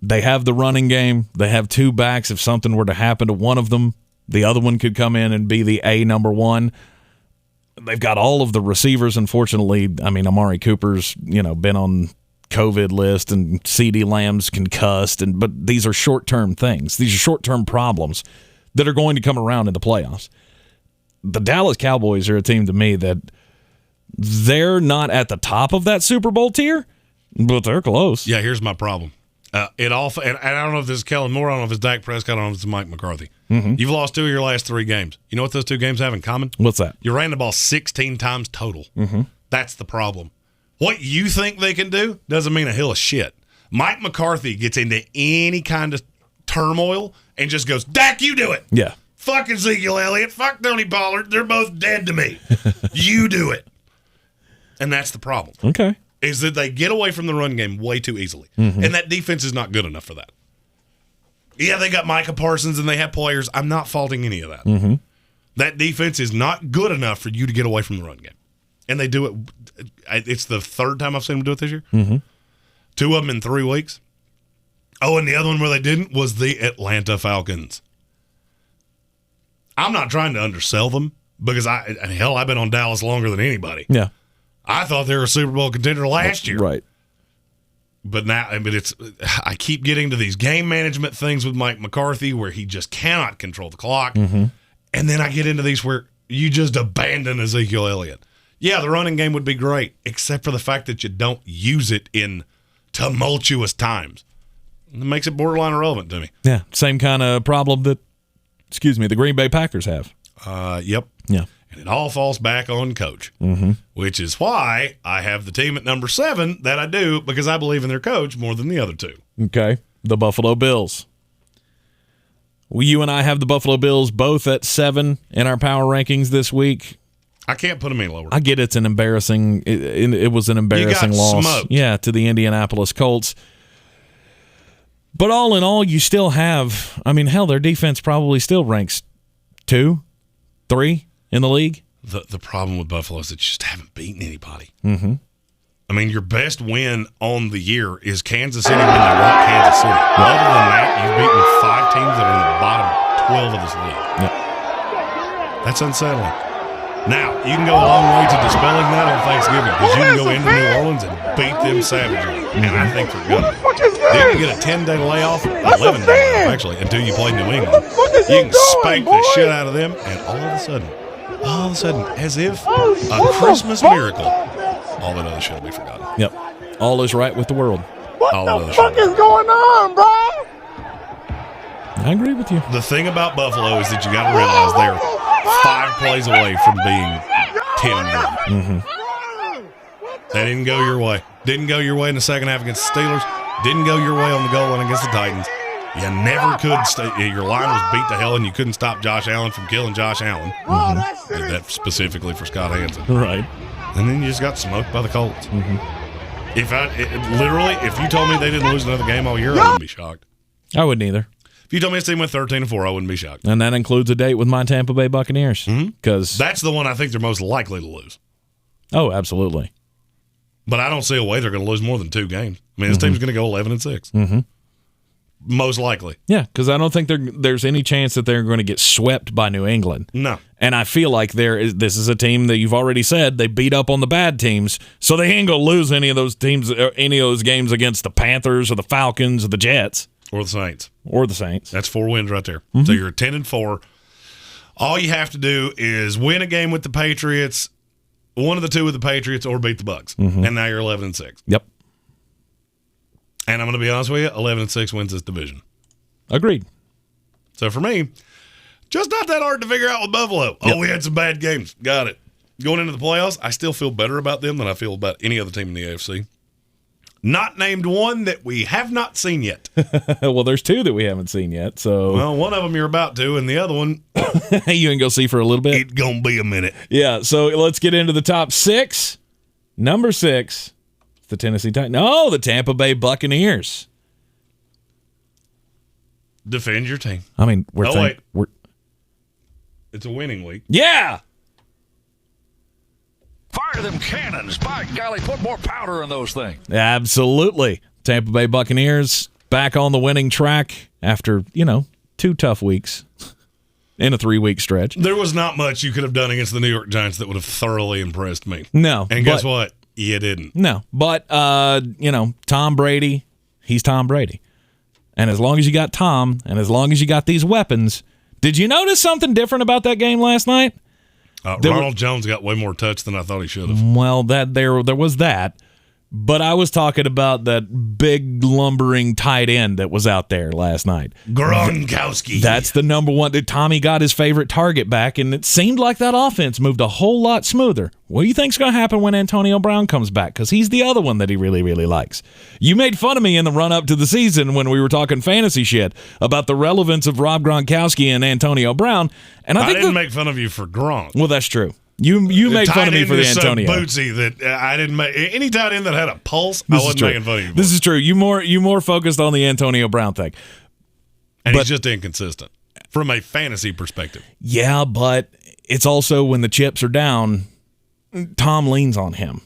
They have the running game. They have 2 backs. If something were to happen to one of them, the other one could come in and be the number 1. They've got all of the receivers. Unfortunately, I mean, Amari Cooper's, been on COVID list and CeeDee Lamb's concussed, but these are short-term things. These are short-term problems that are going to come around in the playoffs. The Dallas Cowboys are a team to me that they're not at the top of that Super Bowl tier, but they're close. Yeah, here's my problem. And I don't know if this is Kellen Moore, I don't know if it's Dak Prescott, I don't know if it's Mike McCarthy. Mm-hmm. You've lost 2 of your last 3 games. You know what those 2 games have in common? What's that? You ran the ball 16 times total. Mm-hmm. That's the problem. What you think they can do doesn't mean a hill of shit. Mike McCarthy gets into any kind of turmoil and just goes, Dak, you do it. Yeah. Fuck Ezekiel Elliott. Fuck Tony Pollard. They're both dead to me. You do it. And that's the problem. Okay. Is that they get away from the run game way too easily. Mm-hmm. And that defense is not good enough for that. Yeah, they got Micah Parsons and they have players. I'm not faulting any of that. Mm-hmm. That defense is not good enough for you to get away from the run game. And they do it. It's the 3rd time I've seen them do it this year. Mm-hmm. 2 of them in 3 weeks. Oh, and the other one where they didn't was the Atlanta Falcons. I'm not trying to undersell them because I've been on Dallas longer than anybody. Yeah. I thought they were a Super Bowl contender last year. Right. But now, I keep getting to these game management things with Mike McCarthy where he just cannot control the clock. Mm-hmm. And then I get into these where you just abandon Ezekiel Elliott. Yeah, the running game would be great, except for the fact that you don't use it in tumultuous times. It makes it borderline irrelevant to me. Yeah, same kind of problem that, the Green Bay Packers have. Yep. Yeah. And it all falls back on coach, Mm-hmm. which is why I have the team at number 7 that I do, because I believe in their coach more than the other two. Okay, the Buffalo Bills. Well, you and I have the Buffalo Bills both at 7 in our power rankings this week. I can't put them any lower. I get it's an embarrassing. It was an embarrassing loss. Smoked. Yeah, to the Indianapolis Colts. But all in all, you still have. I mean, hell, their defense probably still ranks 2, 3 in the league. The problem with Buffalo is that you just haven't beaten anybody. Mm-hmm. I mean, your best win on the year is Kansas City when they weren't Kansas City. Other than that, you've beaten 5 teams that are in the bottom 12 of this league. Yep. That's unsettling. Now, you can go a long way to dispelling that on Thanksgiving because you can go into New Orleans and beat them savagely. And I think they're good. Then you get a 10-day layoff, 11-day layoff, actually, until you play New England. You can spank the shit out of them, and all of a sudden, as if a Christmas miracle, all that other shit will be forgotten. Yep. All is right with the world. All that other shit. is going on, bro? I agree with you. The thing about Buffalo is that you got to realize they're 5 plays away from being 10-1. Mm-hmm. That didn't go your way. Didn't go your way in the second half against the Steelers. Didn't go your way on the goal line against the Titans. You never could your line was beat to hell, and you couldn't stop Josh Allen from killing Josh Allen. Mm-hmm. Did that specifically for Scott Hansen. Right. And then you just got smoked by the Colts. Mm-hmm. If you told me they didn't lose another game all year, I wouldn't be shocked. I wouldn't either. If you told me this team went 13-4, I wouldn't be shocked. And that includes a date with my Tampa Bay Buccaneers. Because that's the one I think they're most likely to lose. Oh, absolutely. But I don't see a way they're going to lose more than 2 games. I mean, this team's going to go 11-6. Mm-hmm. Most likely. Yeah, because I don't think there's any chance that they're going to get swept by New England. No. And I feel like this is a team that you've already said they beat up on the bad teams, so they ain't going to lose any of those teams, any of those games against the Panthers or the Falcons or the Jets. Or the Saints. That's 4 wins right there. Mm-hmm. So you're 10-4. All you have to do is win a game with the Patriots, one of the 2 with the Patriots, or beat the Bucs. Mm-hmm. And now you're 11-6. Yep. And I'm going to be honest with you, 11-6 wins this division. Agreed. So for me, just not that hard to figure out with Buffalo. Yep. Oh, we had some bad games. Got it. Going into the playoffs, I still feel better about them than I feel about any other team in the AFC. Not named one that we have not seen yet. Well, there's 2 that we haven't seen yet. So, Well, one of them you're about to, and the other one, you ain't go see for a little bit. it's gonna be a minute. Yeah. So let's get into the top 6. Number 6, the Tennessee Titans. No, the Tampa Bay Buccaneers. Defend your team. I mean, It's a winning week. Yeah. Fire them cannons. By golly, put more powder in those things. Absolutely. Tampa Bay Buccaneers back on the winning track after, 2 tough weeks in a 3-week stretch. There was not much you could have done against the New York Giants that would have thoroughly impressed me. No. And guess what? You didn't. No. But, Tom Brady, he's Tom Brady. And as long as you got Tom, and as long as you got these weapons, did you notice something different about that game last night? Ronald Jones got way more touch than I thought he should have. Well, there was that. But I was talking about that big lumbering tight end that was out there last night. Gronkowski. That's the number one. Tommy got his favorite target back, and it seemed like that offense moved a whole lot smoother. What do you think's going to happen when Antonio Brown comes back? Because he's the other one that he really, really likes. You made fun of me in the run-up to the season when we were talking fantasy shit about the relevance of Rob Gronkowski and Antonio Brown. And I didn't make fun of you for Gronk. Well, that's true. You made fun of me for the Antonio. So bootsy that I didn't make any tight end that had a pulse. I wasn't making fun of you. This is true. You more focused on the Antonio Brown thing, and he's just inconsistent from a fantasy perspective. Yeah, but it's also when the chips are down, Tom leans on him,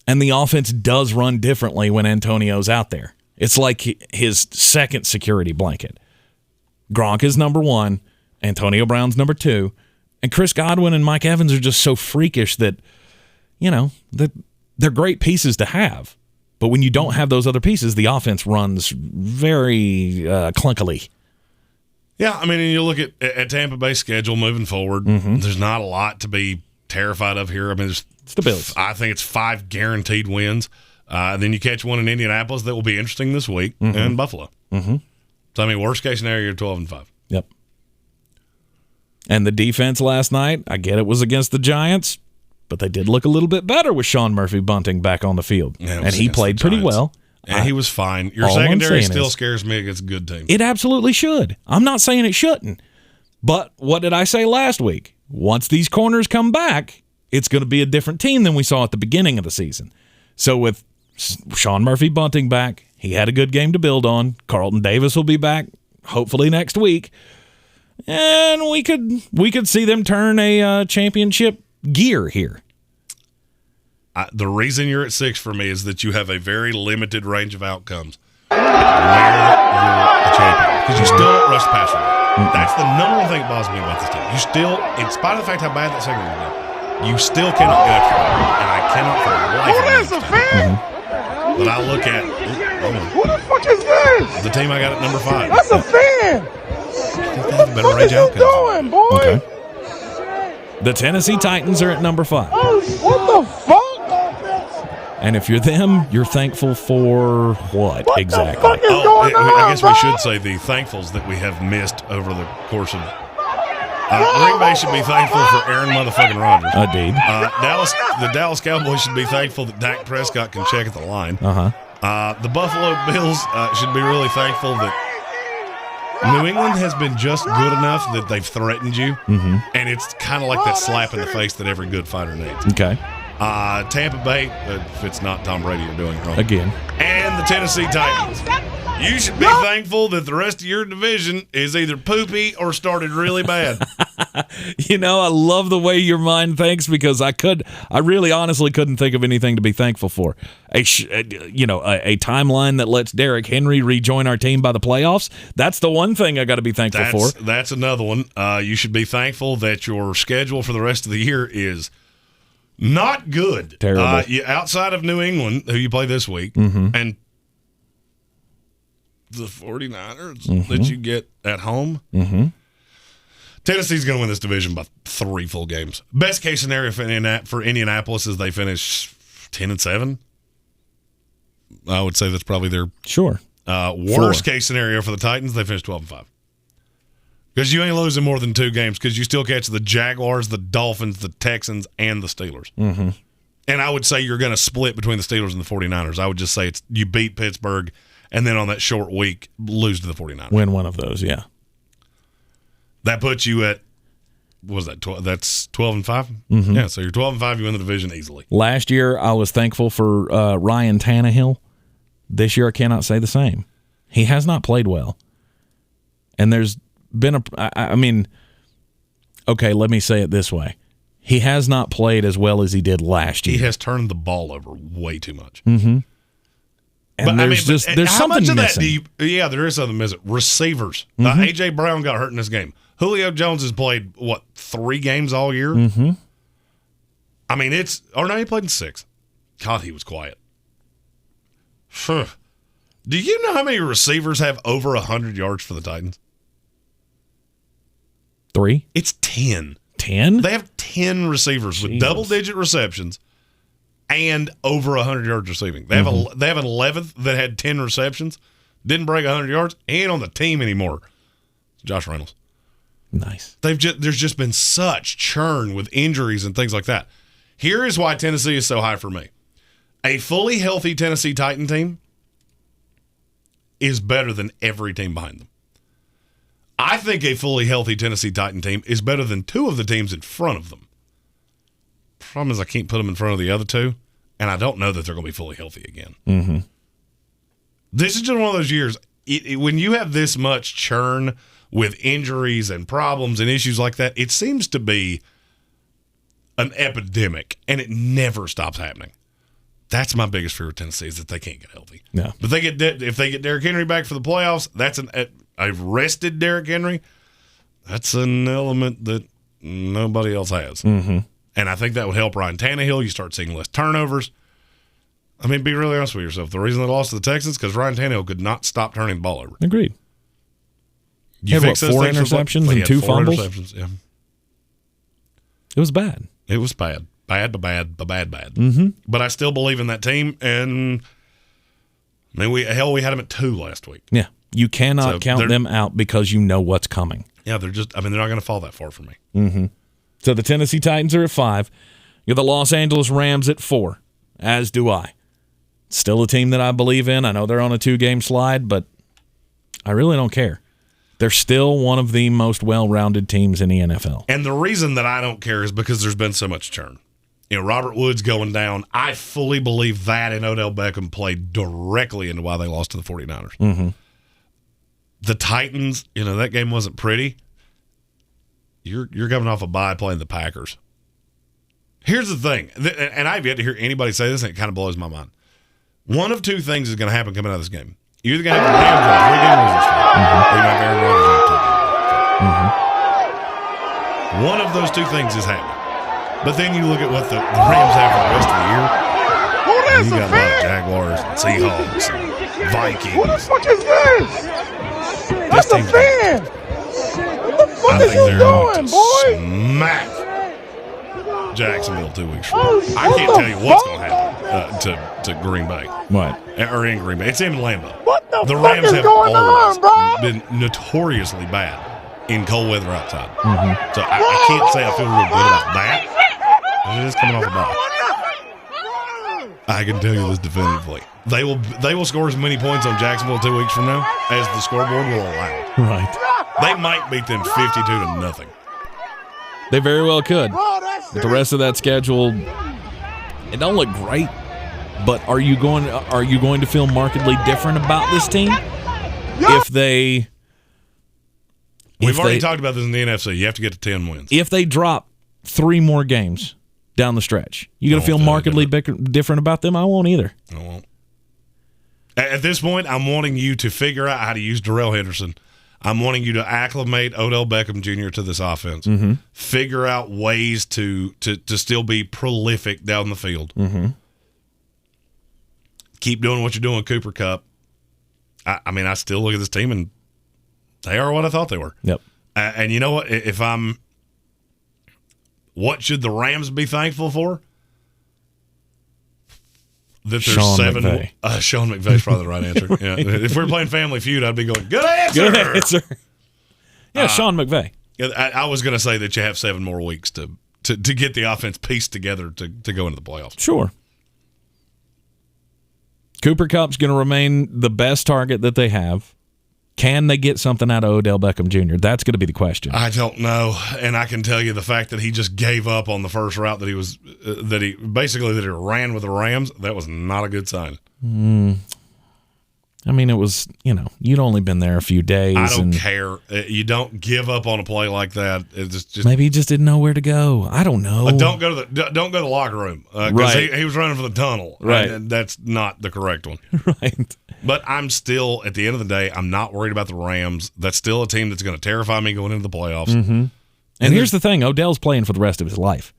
and the offense does run differently when Antonio's out there. It's like his second security blanket. Gronk is number 1. Antonio Brown's number 2. And Chris Godwin and Mike Evans are just so freakish that, that they're great pieces to have. But when you don't have those other pieces, the offense runs very clunkily. Yeah, I mean, and you look at Tampa Bay's schedule moving forward, there's not a lot to be terrified of here. I mean, it's the Bills. I think it's 5 guaranteed wins. Then you catch one in Indianapolis that will be interesting this week, and Buffalo. So, I mean, worst case scenario, you're 12-5. Yep. And the defense last night, I get it was against the Giants, but they did look a little bit better with Sean Murphy Bunting back on the field. Yeah, and he played pretty well. And he was fine. Your secondary still scares me against a good team. It absolutely should. I'm not saying it shouldn't. But what did I say last week? Once these corners come back, it's going to be a different team than we saw at the beginning of the season. So with Sean Murphy Bunting back, he had a good game to build on. Carlton Davis will be back hopefully next week. And we could see them turn a championship gear here. The reason you're at 6 for me is that you have a very limited range of outcomes where you're a champion. Because you still don't rush the passer. That's the number one thing that bothers me about this team. You still, in spite of the fact how bad that secondary is, you still cannot get after it. And I cannot for the life of me. Who is a fan? But I look at Who the fuck is this? the team I got at number 5. That's a fan. What the What is you doing, boy? Okay. The Tennessee Titans are at number 5. What the fuck? And if you're them, you're thankful for what exactly? The fuck is going on, I guess we bro? should say the thankfuls that we have missed over the course of Green Bay should be thankful for Aaron motherfucking Rodgers. Indeed. The Dallas Cowboys should be thankful that Dak Prescott can check at the line. Uh-huh. The Buffalo Bills should be really thankful that New England has been just good enough that they've threatened you, and it's kind of like that slap in the face that every good fighter needs. Okay. Tampa Bay, if it's not Tom Brady, you're doing it wrong. Again. And the Tennessee Titans. You should be thankful that the rest of your division is either poopy or started really bad. I love the way your mind thinks because I really honestly couldn't think of anything to be thankful for. A timeline that lets Derrick Henry rejoin our team by the playoffs. That's the one thing I got to be thankful for. That's another one. You should be thankful that your schedule for the rest of the year is not good. Terrible. Outside of New England, who you play this week, and the 49ers that you get at home. Tennessee's going to win this division by 3 full games. Best case scenario for Indianapolis is they finish 10-7. I would say that's probably their worst case scenario for the Titans. They finish 12-5. Because you ain't losing more than 2 games because you still catch the Jaguars, the Dolphins, the Texans, and the Steelers. And I would say you're going to split between the Steelers and the 49ers. I would just say you beat Pittsburgh, and then on that short week, lose to the 49ers. Win one of those, yeah. That puts you at, what was that, 12? That's 12-5? Yeah, so you're 12-5, you win the division easily. Last year, I was thankful for Ryan Tannehill. This year, I cannot say the same. He has not played well. And there's been okay, let me say it this way. He has not played as well as he did last year. He has turned the ball over way too much. And there's how something much of missing. that there is something missing. Receivers. A.J. Brown got hurt in this game. Julio Jones has played, 3 games all year? I mean, he played in 6. God, he was quiet. Do you know how many receivers have over 100 yards for the Titans? 3? It's 10. 10? They have 10 receivers with double-digit receptions and over 100 yards receiving. They have an 11th that had 10 receptions, didn't break 100 yards, ain't on the team anymore. Josh Reynolds. Nice. There's just been such churn with injuries and things like that. Here is why Tennessee is so high for me. A fully healthy Tennessee Titan team is better than every team behind them. I think a fully healthy Tennessee Titan team is better than 2 of the teams in front of them. Problem is I can't put them in front of the other 2, and I don't know that they're going to be fully healthy again. This is just one of those years. When you have this much churn with injuries and problems and issues like that, it seems to be an epidemic, and it never stops happening. That's my biggest fear with Tennessee is that they can't get healthy. Yeah. But if they get Derrick Henry back for the playoffs, that's a rested Derrick Henry. That's an element that nobody else has. Mm-hmm. And I think that would help Ryan Tannehill. You start seeing less turnovers. I mean, be really honest with yourself. The reason they lost to the Texans because Ryan Tannehill could not stop turning the ball over. Agreed. You had, fix what, 4 interceptions and 2 fumbles? Yeah. It was bad. It was bad. Bad. Mm-hmm. But I still believe in that team. And, I mean, we had them at 2 last week. Yeah. You cannot count them out because you know what's coming. Yeah, they're not going to fall that far from me. Mm-hmm. So the Tennessee Titans are at 5. You have the Los Angeles Rams at 4, as do I. Still a team that I believe in. I know they're on a 2-game slide, but I really don't care. They're still one of the most well-rounded teams in the NFL. And the reason that I don't care is because there's been so much churn. You know, Robert Woods going down, I fully believe that and Odell Beckham played directly into why they lost to the 49ers. Mm-hmm. The Titans, you know, that game wasn't pretty. You're coming off a bye playing the Packers. Here's the thing, and I've yet to hear anybody say this, and it kind of blows my mind. One of 2 things is going to happen coming out of this game. You're either going to have the Rams on 3-game losing streak, or you're going to have Aaron Rodgers on 2 game. One of those 2 things is happening. But then you look at what the Rams have for the rest of the year. You got a lot of Jaguars and Seahawks and Vikings. What the fuck is this? That's a fan. What I the fuck think are you they're going doing, to boy? smack Jacksonville 2 weeks from now. I can't tell you what's going to happen to Green Bay. What? Or in Green Bay. It's in Lambeau. What the fuck Rams is have going always on, bro? been notoriously bad in cold weather outside. Mm-hmm. So I can't say I feel real good about that. It is coming off a bye. I can tell you this definitively. They will score as many points on Jacksonville 2 weeks from now as the scoreboard will allow. Right. They might beat them 52-0. They very well could. But the rest of that schedule, it don't look great. But are you going to feel markedly different about this team if they? We've already talked about this in the NFC. You have to get to 10 wins. If they drop 3 more games down the stretch, you going to feel markedly different about them? I won't either. I won't. At this point, I'm wanting you to figure out how to use Darrell Henderson. I'm wanting you to acclimate Odell Beckham Jr. to this offense. Mm-hmm. Figure out ways to still be prolific down the field. Mm-hmm. Keep doing what you're doing, Cooper Kupp. I mean, I still look at this team, and they are what I thought they were. Yep. And you know what? What should the Rams be thankful for? That there's Sean 7. McVay. Sean McVay's probably the right answer. Yeah. If we're playing Family Feud, I'd be going, good answer. Good answer. Yeah, Sean McVay. I was going to say that you have 7 more weeks to get the offense pieced together to go into the playoffs. Sure. Cooper Kupp's going to remain the best target that they have. Can they get something out of Odell Beckham Jr.? That's going to be the question. I don't know, and I can tell you the fact that he just gave up on the first route that he ran with the Rams. That was not a good sign. I mean, it was, you'd only been there a few days. I don't care. You don't give up on a play like that. It's just maybe he just didn't know where to go. I don't know. Don't go to the locker room because right. he was running for the tunnel. Right, and that's not the correct one. Right. But I'm still, at the end of the day, I'm not worried about the Rams. That's still a team that's going to terrify me going into the playoffs. Mm-hmm. And here's the thing: Odell's playing for the rest of his life.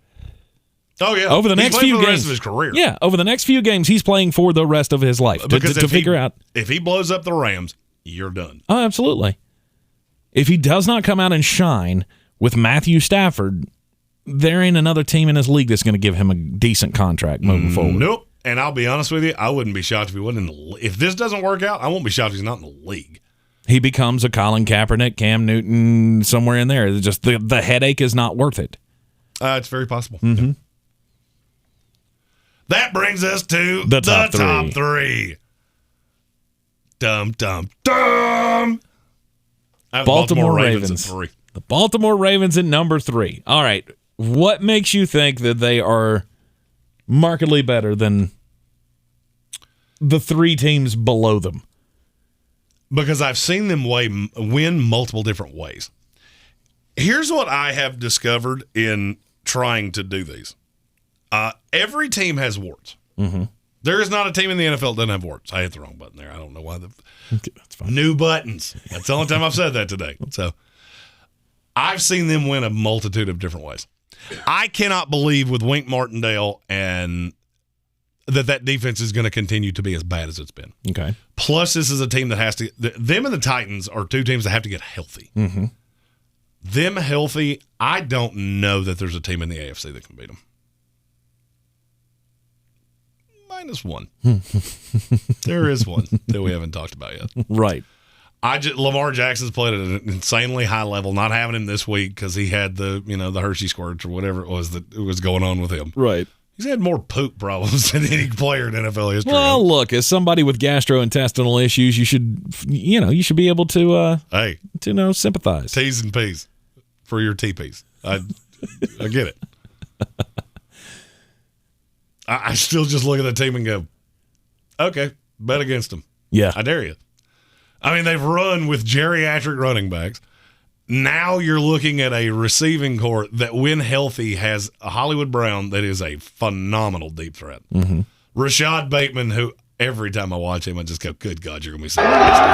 Oh yeah, over the next few games, the rest of his career. Yeah, over the next few games, he's playing for the rest of his life to figure out if he blows up the Rams, you're done. Oh, absolutely. If he does not come out and shine with Matthew Stafford, there ain't another team in his league that's going to give him a decent contract moving forward. Nope. And I'll be honest with you, I wouldn't be shocked if he wasn't in the league. If this doesn't work out, I won't be shocked if he's not in the league. He becomes a Colin Kaepernick, Cam Newton, somewhere in there. It's just the headache is not worth it. It's very possible. Mm-hmm. Yeah. That brings us to the top three. Dum, dum, dum. Baltimore Ravens at 3. The Baltimore Ravens at number 3. All right. What makes you think that they are markedly better than the 3 teams below them? Because I've seen them win multiple different ways. Here's what I have discovered in trying to do these. Every team has warts. Mm-hmm. There is not a team in the NFL that doesn't have warts. I hit the wrong button there. I don't know why. Okay, that's fine. New buttons. That's the only time I've said that today. So I've seen them win a multitude of different ways. I cannot believe with Wink Martindale and that defense is going to continue to be as bad as it's been. Okay. Plus, this is a team that has to – them and the Titans are two teams that have to get healthy. Mm-hmm. Them healthy, I don't know that there's a team in the AFC that can beat them. -1. There is one that we haven't talked about yet. Right. Lamar Jackson's played at an insanely high level. Not having him this week because he had the Hershey squirts or whatever it was that was going on with him. Right. He's had more poop problems than any player in NFL history. Well, look, as somebody with gastrointestinal issues, you should be able to sympathize. T's and P's for your TPs. I get it. I still just look at the team and go, okay, bet against them. Yeah. I dare you. I mean, they've run with geriatric running backs. Now you're looking at a receiving corps that, when healthy, has a Hollywood Brown that is a phenomenal deep threat. Mm-hmm. Rashad Bateman, who every time I watch him, I just go, good God, you're going to be something next year.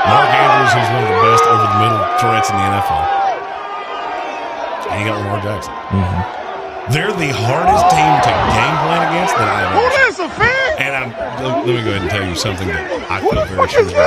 Mark Andrews, who's one of the best over-the-middle threats in the NFL. And you got Lamar Jackson. Mm-hmm. They're the hardest team to game plan against that I have ever seen. That's a fan. And let me go ahead and tell you something that I feel very sure about.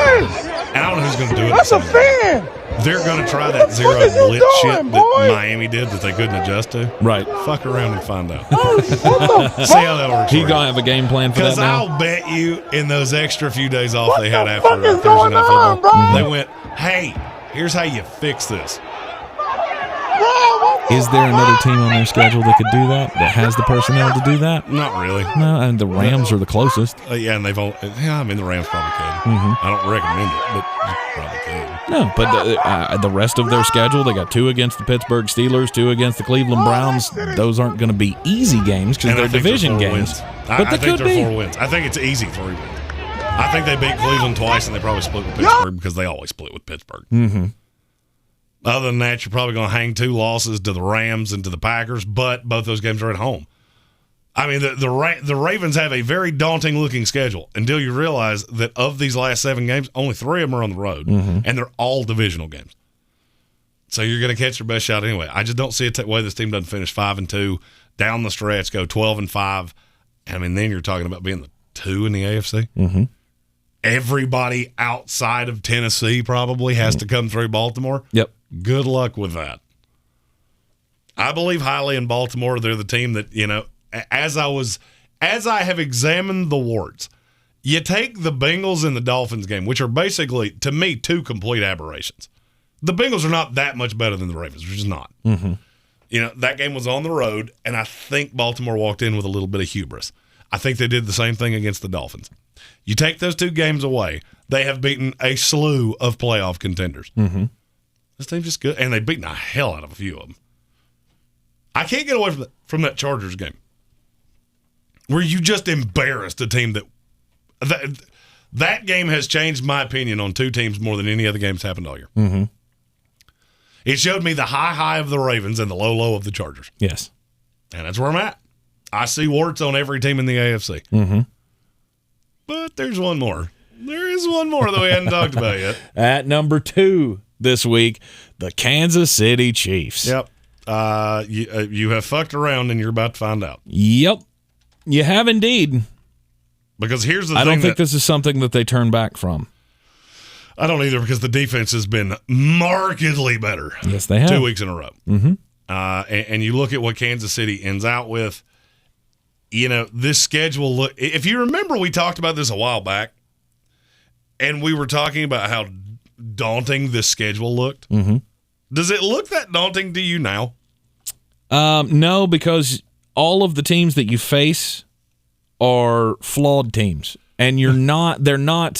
And I don't know who's going to do it. That's a fan. They're going to try that zero What is he blitz doing, shit boy? that Miami did that they couldn't adjust to. Right. Fuck around and find out. What the See how that works. He going to have a game plan for that Because now? I'll bet you in those extra few days off What they had the after fuck is Thursday going Night on, Football, bro? they went, hey, here's how you fix this. Is there another team on their schedule that could do that has the personnel to do that? Not really. No, and the Rams are the closest. Yeah, and the Rams probably could. Mm-hmm. I don't recommend it, but you probably could. No, but the rest of their schedule, they got 2 against the Pittsburgh Steelers, 2 against the Cleveland Browns. Those aren't going to be easy games because they're division games. But I think they're 4 wins. I think it's easy 3 wins. I think they beat Cleveland twice, and they probably split with Pittsburgh because they always split with Pittsburgh. Mm-hmm. Other than that, you're probably going to hang 2 losses to the Rams and to the Packers, but both those games are at home. I mean, the Ravens have a very daunting-looking schedule until you realize that of these last 7 games, only 3 of them are on the road, and they're all divisional games. So you're going to catch your best shot anyway. I just don't see a way this team doesn't finish 5-2, down the stretch, go 12-5. I mean, then you're talking about being the 2 in the AFC. Mm-hmm. Everybody outside of Tennessee probably has to come through Baltimore. Yep. Good luck with that. I believe highly in Baltimore. They're the team that, as I have examined the warts, you take the Bengals and the Dolphins game, which are basically, to me, 2 complete aberrations. The Bengals are not that much better than the Ravens, which is not. Mm-hmm. That game was on the road, and I think Baltimore walked in with a little bit of hubris. I think they did the same thing against the Dolphins. You take those 2 games away, they have beaten a slew of playoff contenders. Mm-hmm. This team's just good, and they've beaten the hell out of a few of them. I can't get away from that Chargers game where you just embarrassed a team that game has changed my opinion on 2 teams more than any other game's happened all year. Mm-hmm. It showed me the high of the Ravens and the low of the Chargers. Yes. And that's where I'm at. I see warts on every team in the AFC. Mm-hmm. But there's one more. There is one more that we hadn't talked about yet. At number 2 this week, the Kansas City Chiefs. Yep. You have fucked around, and you're about to find out. Yep. You have indeed. Because here's the thing. I don't think this is something that they turn back from. I don't either, because the defense has been markedly better. Yes, they have. 2 weeks in a row. Mm-hmm. And you look at what Kansas City ends out with. This schedule look. If you remember, we talked about this a while back, and we were talking about how daunting this schedule looked. Mm-hmm. Does it look that daunting to you now? No, because all of the teams that you face are flawed teams, and they're not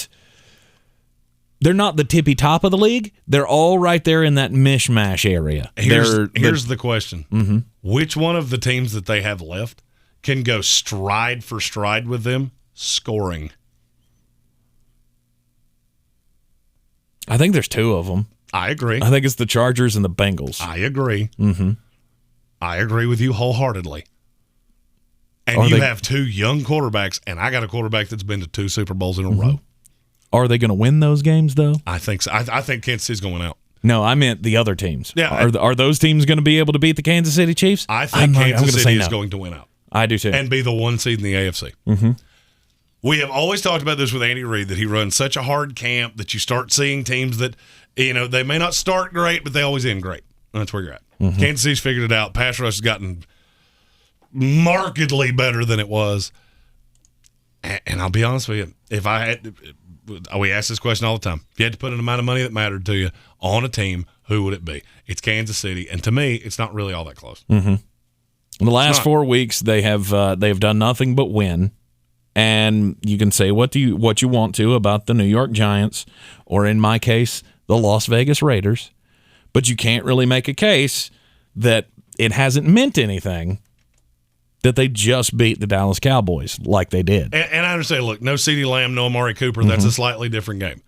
the tippy top of the league. They're all right there in that mishmash area. Here's the question. Mm-hmm. Which one of the teams that they have left can go stride for stride with them scoring? I think there's 2 of them. I agree. I think it's the Chargers and the Bengals. I agree. Mm-hmm. I agree with you wholeheartedly. And you have 2 young quarterbacks, and I got a quarterback that's been to 2 Super Bowls in a row. Are they going to win those games, though? I think so. I think Kansas City's going out. No, I meant the other teams. Yeah, are those teams going to be able to beat the Kansas City Chiefs? I think Kansas City is going to win out. I do too. And be the 1 seed in the AFC. Mm-hmm. We have always talked about this with Andy Reid, that he runs such a hard camp that you start seeing teams that, they may not start great, but they always end great. That's where you're at. Mm-hmm. Kansas City's figured it out. Pass rush has gotten markedly better than it was. And I'll be honest with you, if I had – we ask this question all the time. If you had to put an amount of money that mattered to you on a team, who would it be? It's Kansas City. And to me, it's not really all that close. Mm-hmm. In the last 4 weeks, they have done nothing but win. And you can say what you want to about the New York Giants, or in my case, the Las Vegas Raiders, but you can't really make a case that it hasn't meant anything that they just beat the Dallas Cowboys like they did. And I understand, look, no CeeDee Lamb, no Amari Cooper, that's a slightly different game.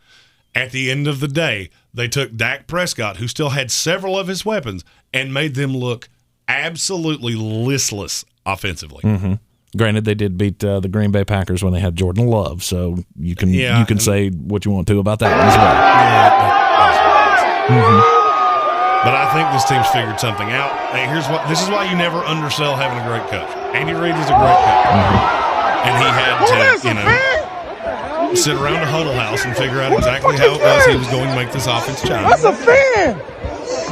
At the end of the day, they took Dak Prescott, who still had several of his weapons, and made them look absolutely listless offensively. Mm-hmm. Granted, they did beat the Green Bay Packers when they had Jordan Love, so you can say what you want to about that one as well. But I think this team's figured something out. Hey, this is why you never undersell having a great coach. Andy Reid is a great coach, and he had to sit around a huddle house and figure out exactly how it was he was going to make this offense challenge. That's a fan.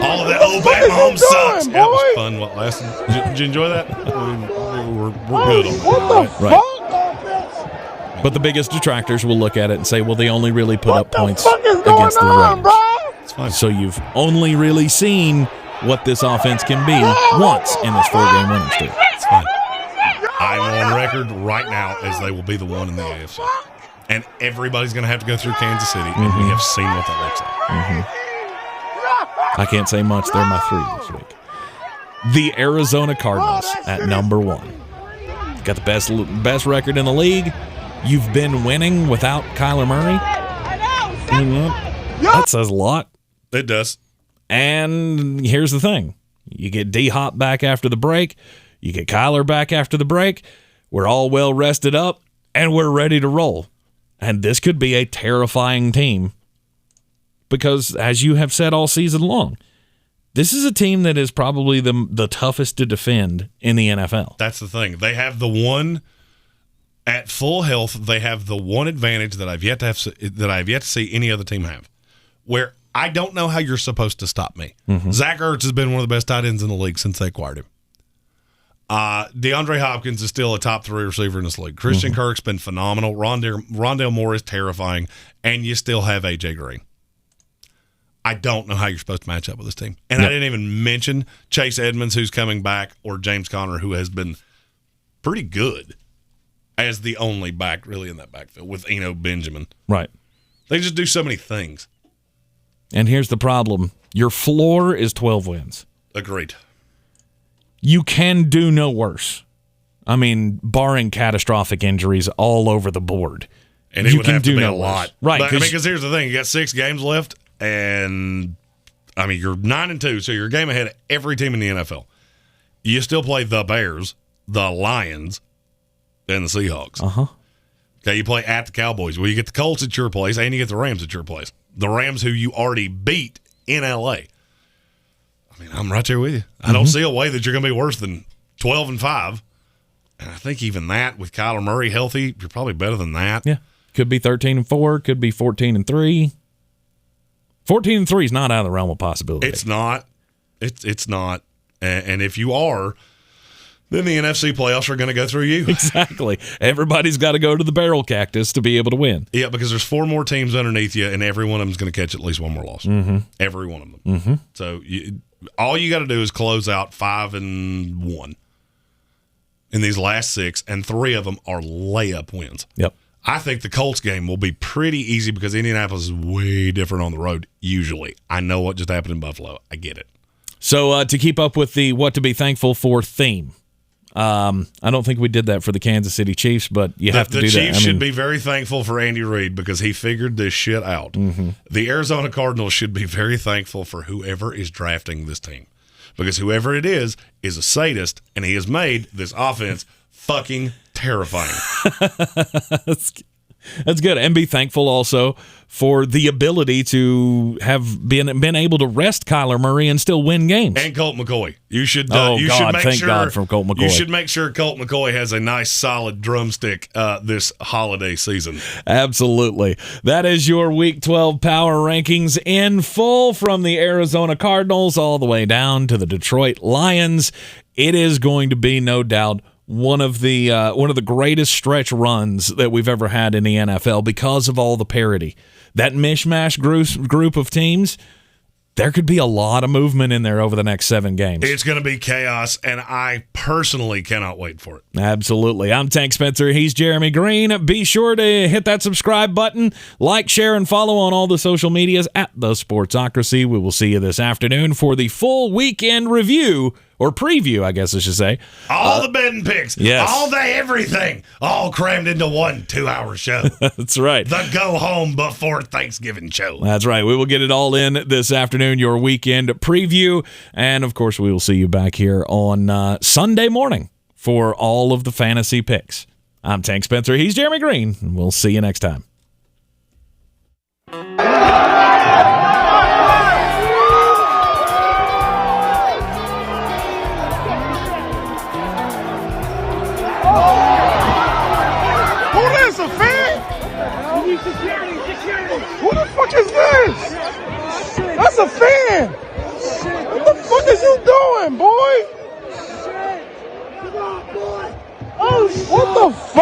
All of that. Oh, Pat Mahomes sucks. That was fun. What lasted? Did you enjoy that? We're good on that. What the fuck? Right. But the biggest detractors will look at it and say, well, they only really put up points against the Raiders. Bro? It's fine. So you've only really seen what this offense can be once in this 4-game winning streak. It's fine. I'm on record right now as they will be the one in the AFC. And everybody's going to have to go through Kansas City, and we have seen what that looks like. I can't say much. They're my 3 this week. The Arizona Cardinals at number 1. Got the best record in the league. You've been winning without Kyler Murray. That says a lot. It does. And here's the thing. You get D-Hop back after the break. You get Kyler back after the break. We're all well rested up, and we're ready to roll. And this could be a terrifying team because, as you have said all season long, this is a team that is probably the toughest to defend in the NFL. That's the thing. They have the one at full health. They have the one advantage that I've yet to see any other team have, where I don't know how you're supposed to stop me. Zach Ertz has been one of the best tight ends in the league since they acquired him. DeAndre Hopkins is still a top 3 receiver in this league. Christian Kirk's been phenomenal. Rondale Moore is terrifying, and you still have A.J. Greene. I don't know how you're supposed to match up with this team. And I didn't even mention Chase Edmonds, who's coming back, or James Conner, who has been pretty good as the only back really in that backfield with Eno Benjamin. Right. They just do so many things. And here's the problem. Your floor is 12 wins. Agreed. You can do no worse. I mean, barring catastrophic injuries all over the board. And it would have to be a lot. Right. But, because here's the thing. You got 6 games left, and, you're 9-2, so you're a game ahead of every team in the NFL. You still play the Bears, the Lions, and the Seahawks. Okay, you play at the Cowboys. Well, you get the Colts at your place, and you get the Rams at your place. The Rams who you already beat in L.A. I'm right there with you. I don't see a way that you're going to be worse than 12-5. And I think even that, with Kyler Murray healthy, you're probably better than that. Yeah. Could be 13-4, could be 14-3. 14-3 is not out of the realm of possibility. It's not. It's not. And if you are, then the NFC playoffs are going to go through you. Exactly. Everybody's got to go to the barrel cactus to be able to win. Yeah, because there's 4 more teams underneath you, and every one of them is going to catch at least 1 more loss. Every one of them. So all you got to do is close out 5-1 in these last 6, and 3 of them are layup wins. Yep. I think the Colts game will be pretty easy because Indianapolis is way different on the road usually. I know what just happened in Buffalo. I get it. So to keep up with the what to be thankful for theme, I don't think we did that for the Kansas City Chiefs, but you have to do that. The Chiefs should be very thankful for Andy Reid because he figured this shit out. The Arizona Cardinals should be very thankful for whoever is drafting this team because whoever it is a sadist, and he has made this offense fucking terrifying. That's good. And be thankful also for the ability to have been able to rest Kyler Murray and still win games. And Colt McCoy. You should thank God for Colt McCoy. You should make sure Colt McCoy has a nice solid drumstick this holiday season. Absolutely. That is your Week 12 power rankings in full, from the Arizona Cardinals all the way down to the Detroit Lions. It is going to be, no doubt, one of the greatest stretch runs that we've ever had in the NFL because of all the parity. That mishmash group of teams, there could be a lot of movement in there over the next 7 games. It's going to be chaos, and I personally cannot wait for it. Absolutely. I'm Tank Spencer. He's Jeremy Greene. Be sure to hit that subscribe button, like, share, and follow on all the social medias at The Sportsocracy. We will see you this afternoon for the full weekend review, or preview, I guess I should say. All the betting picks. Yes. All the everything. All crammed into one 2-hour show. That's right. The go home before Thanksgiving show. That's right. We will get it all in this afternoon, your weekend preview. And, of course, we will see you back here on Sunday morning for all of the fantasy picks. I'm Tank Spencer. He's Jeremy Greene. And we'll see you next time. Who the fuck is this? That's a fan. What the fuck is you doing, boy? Come on, boy. Oh, what the fuck?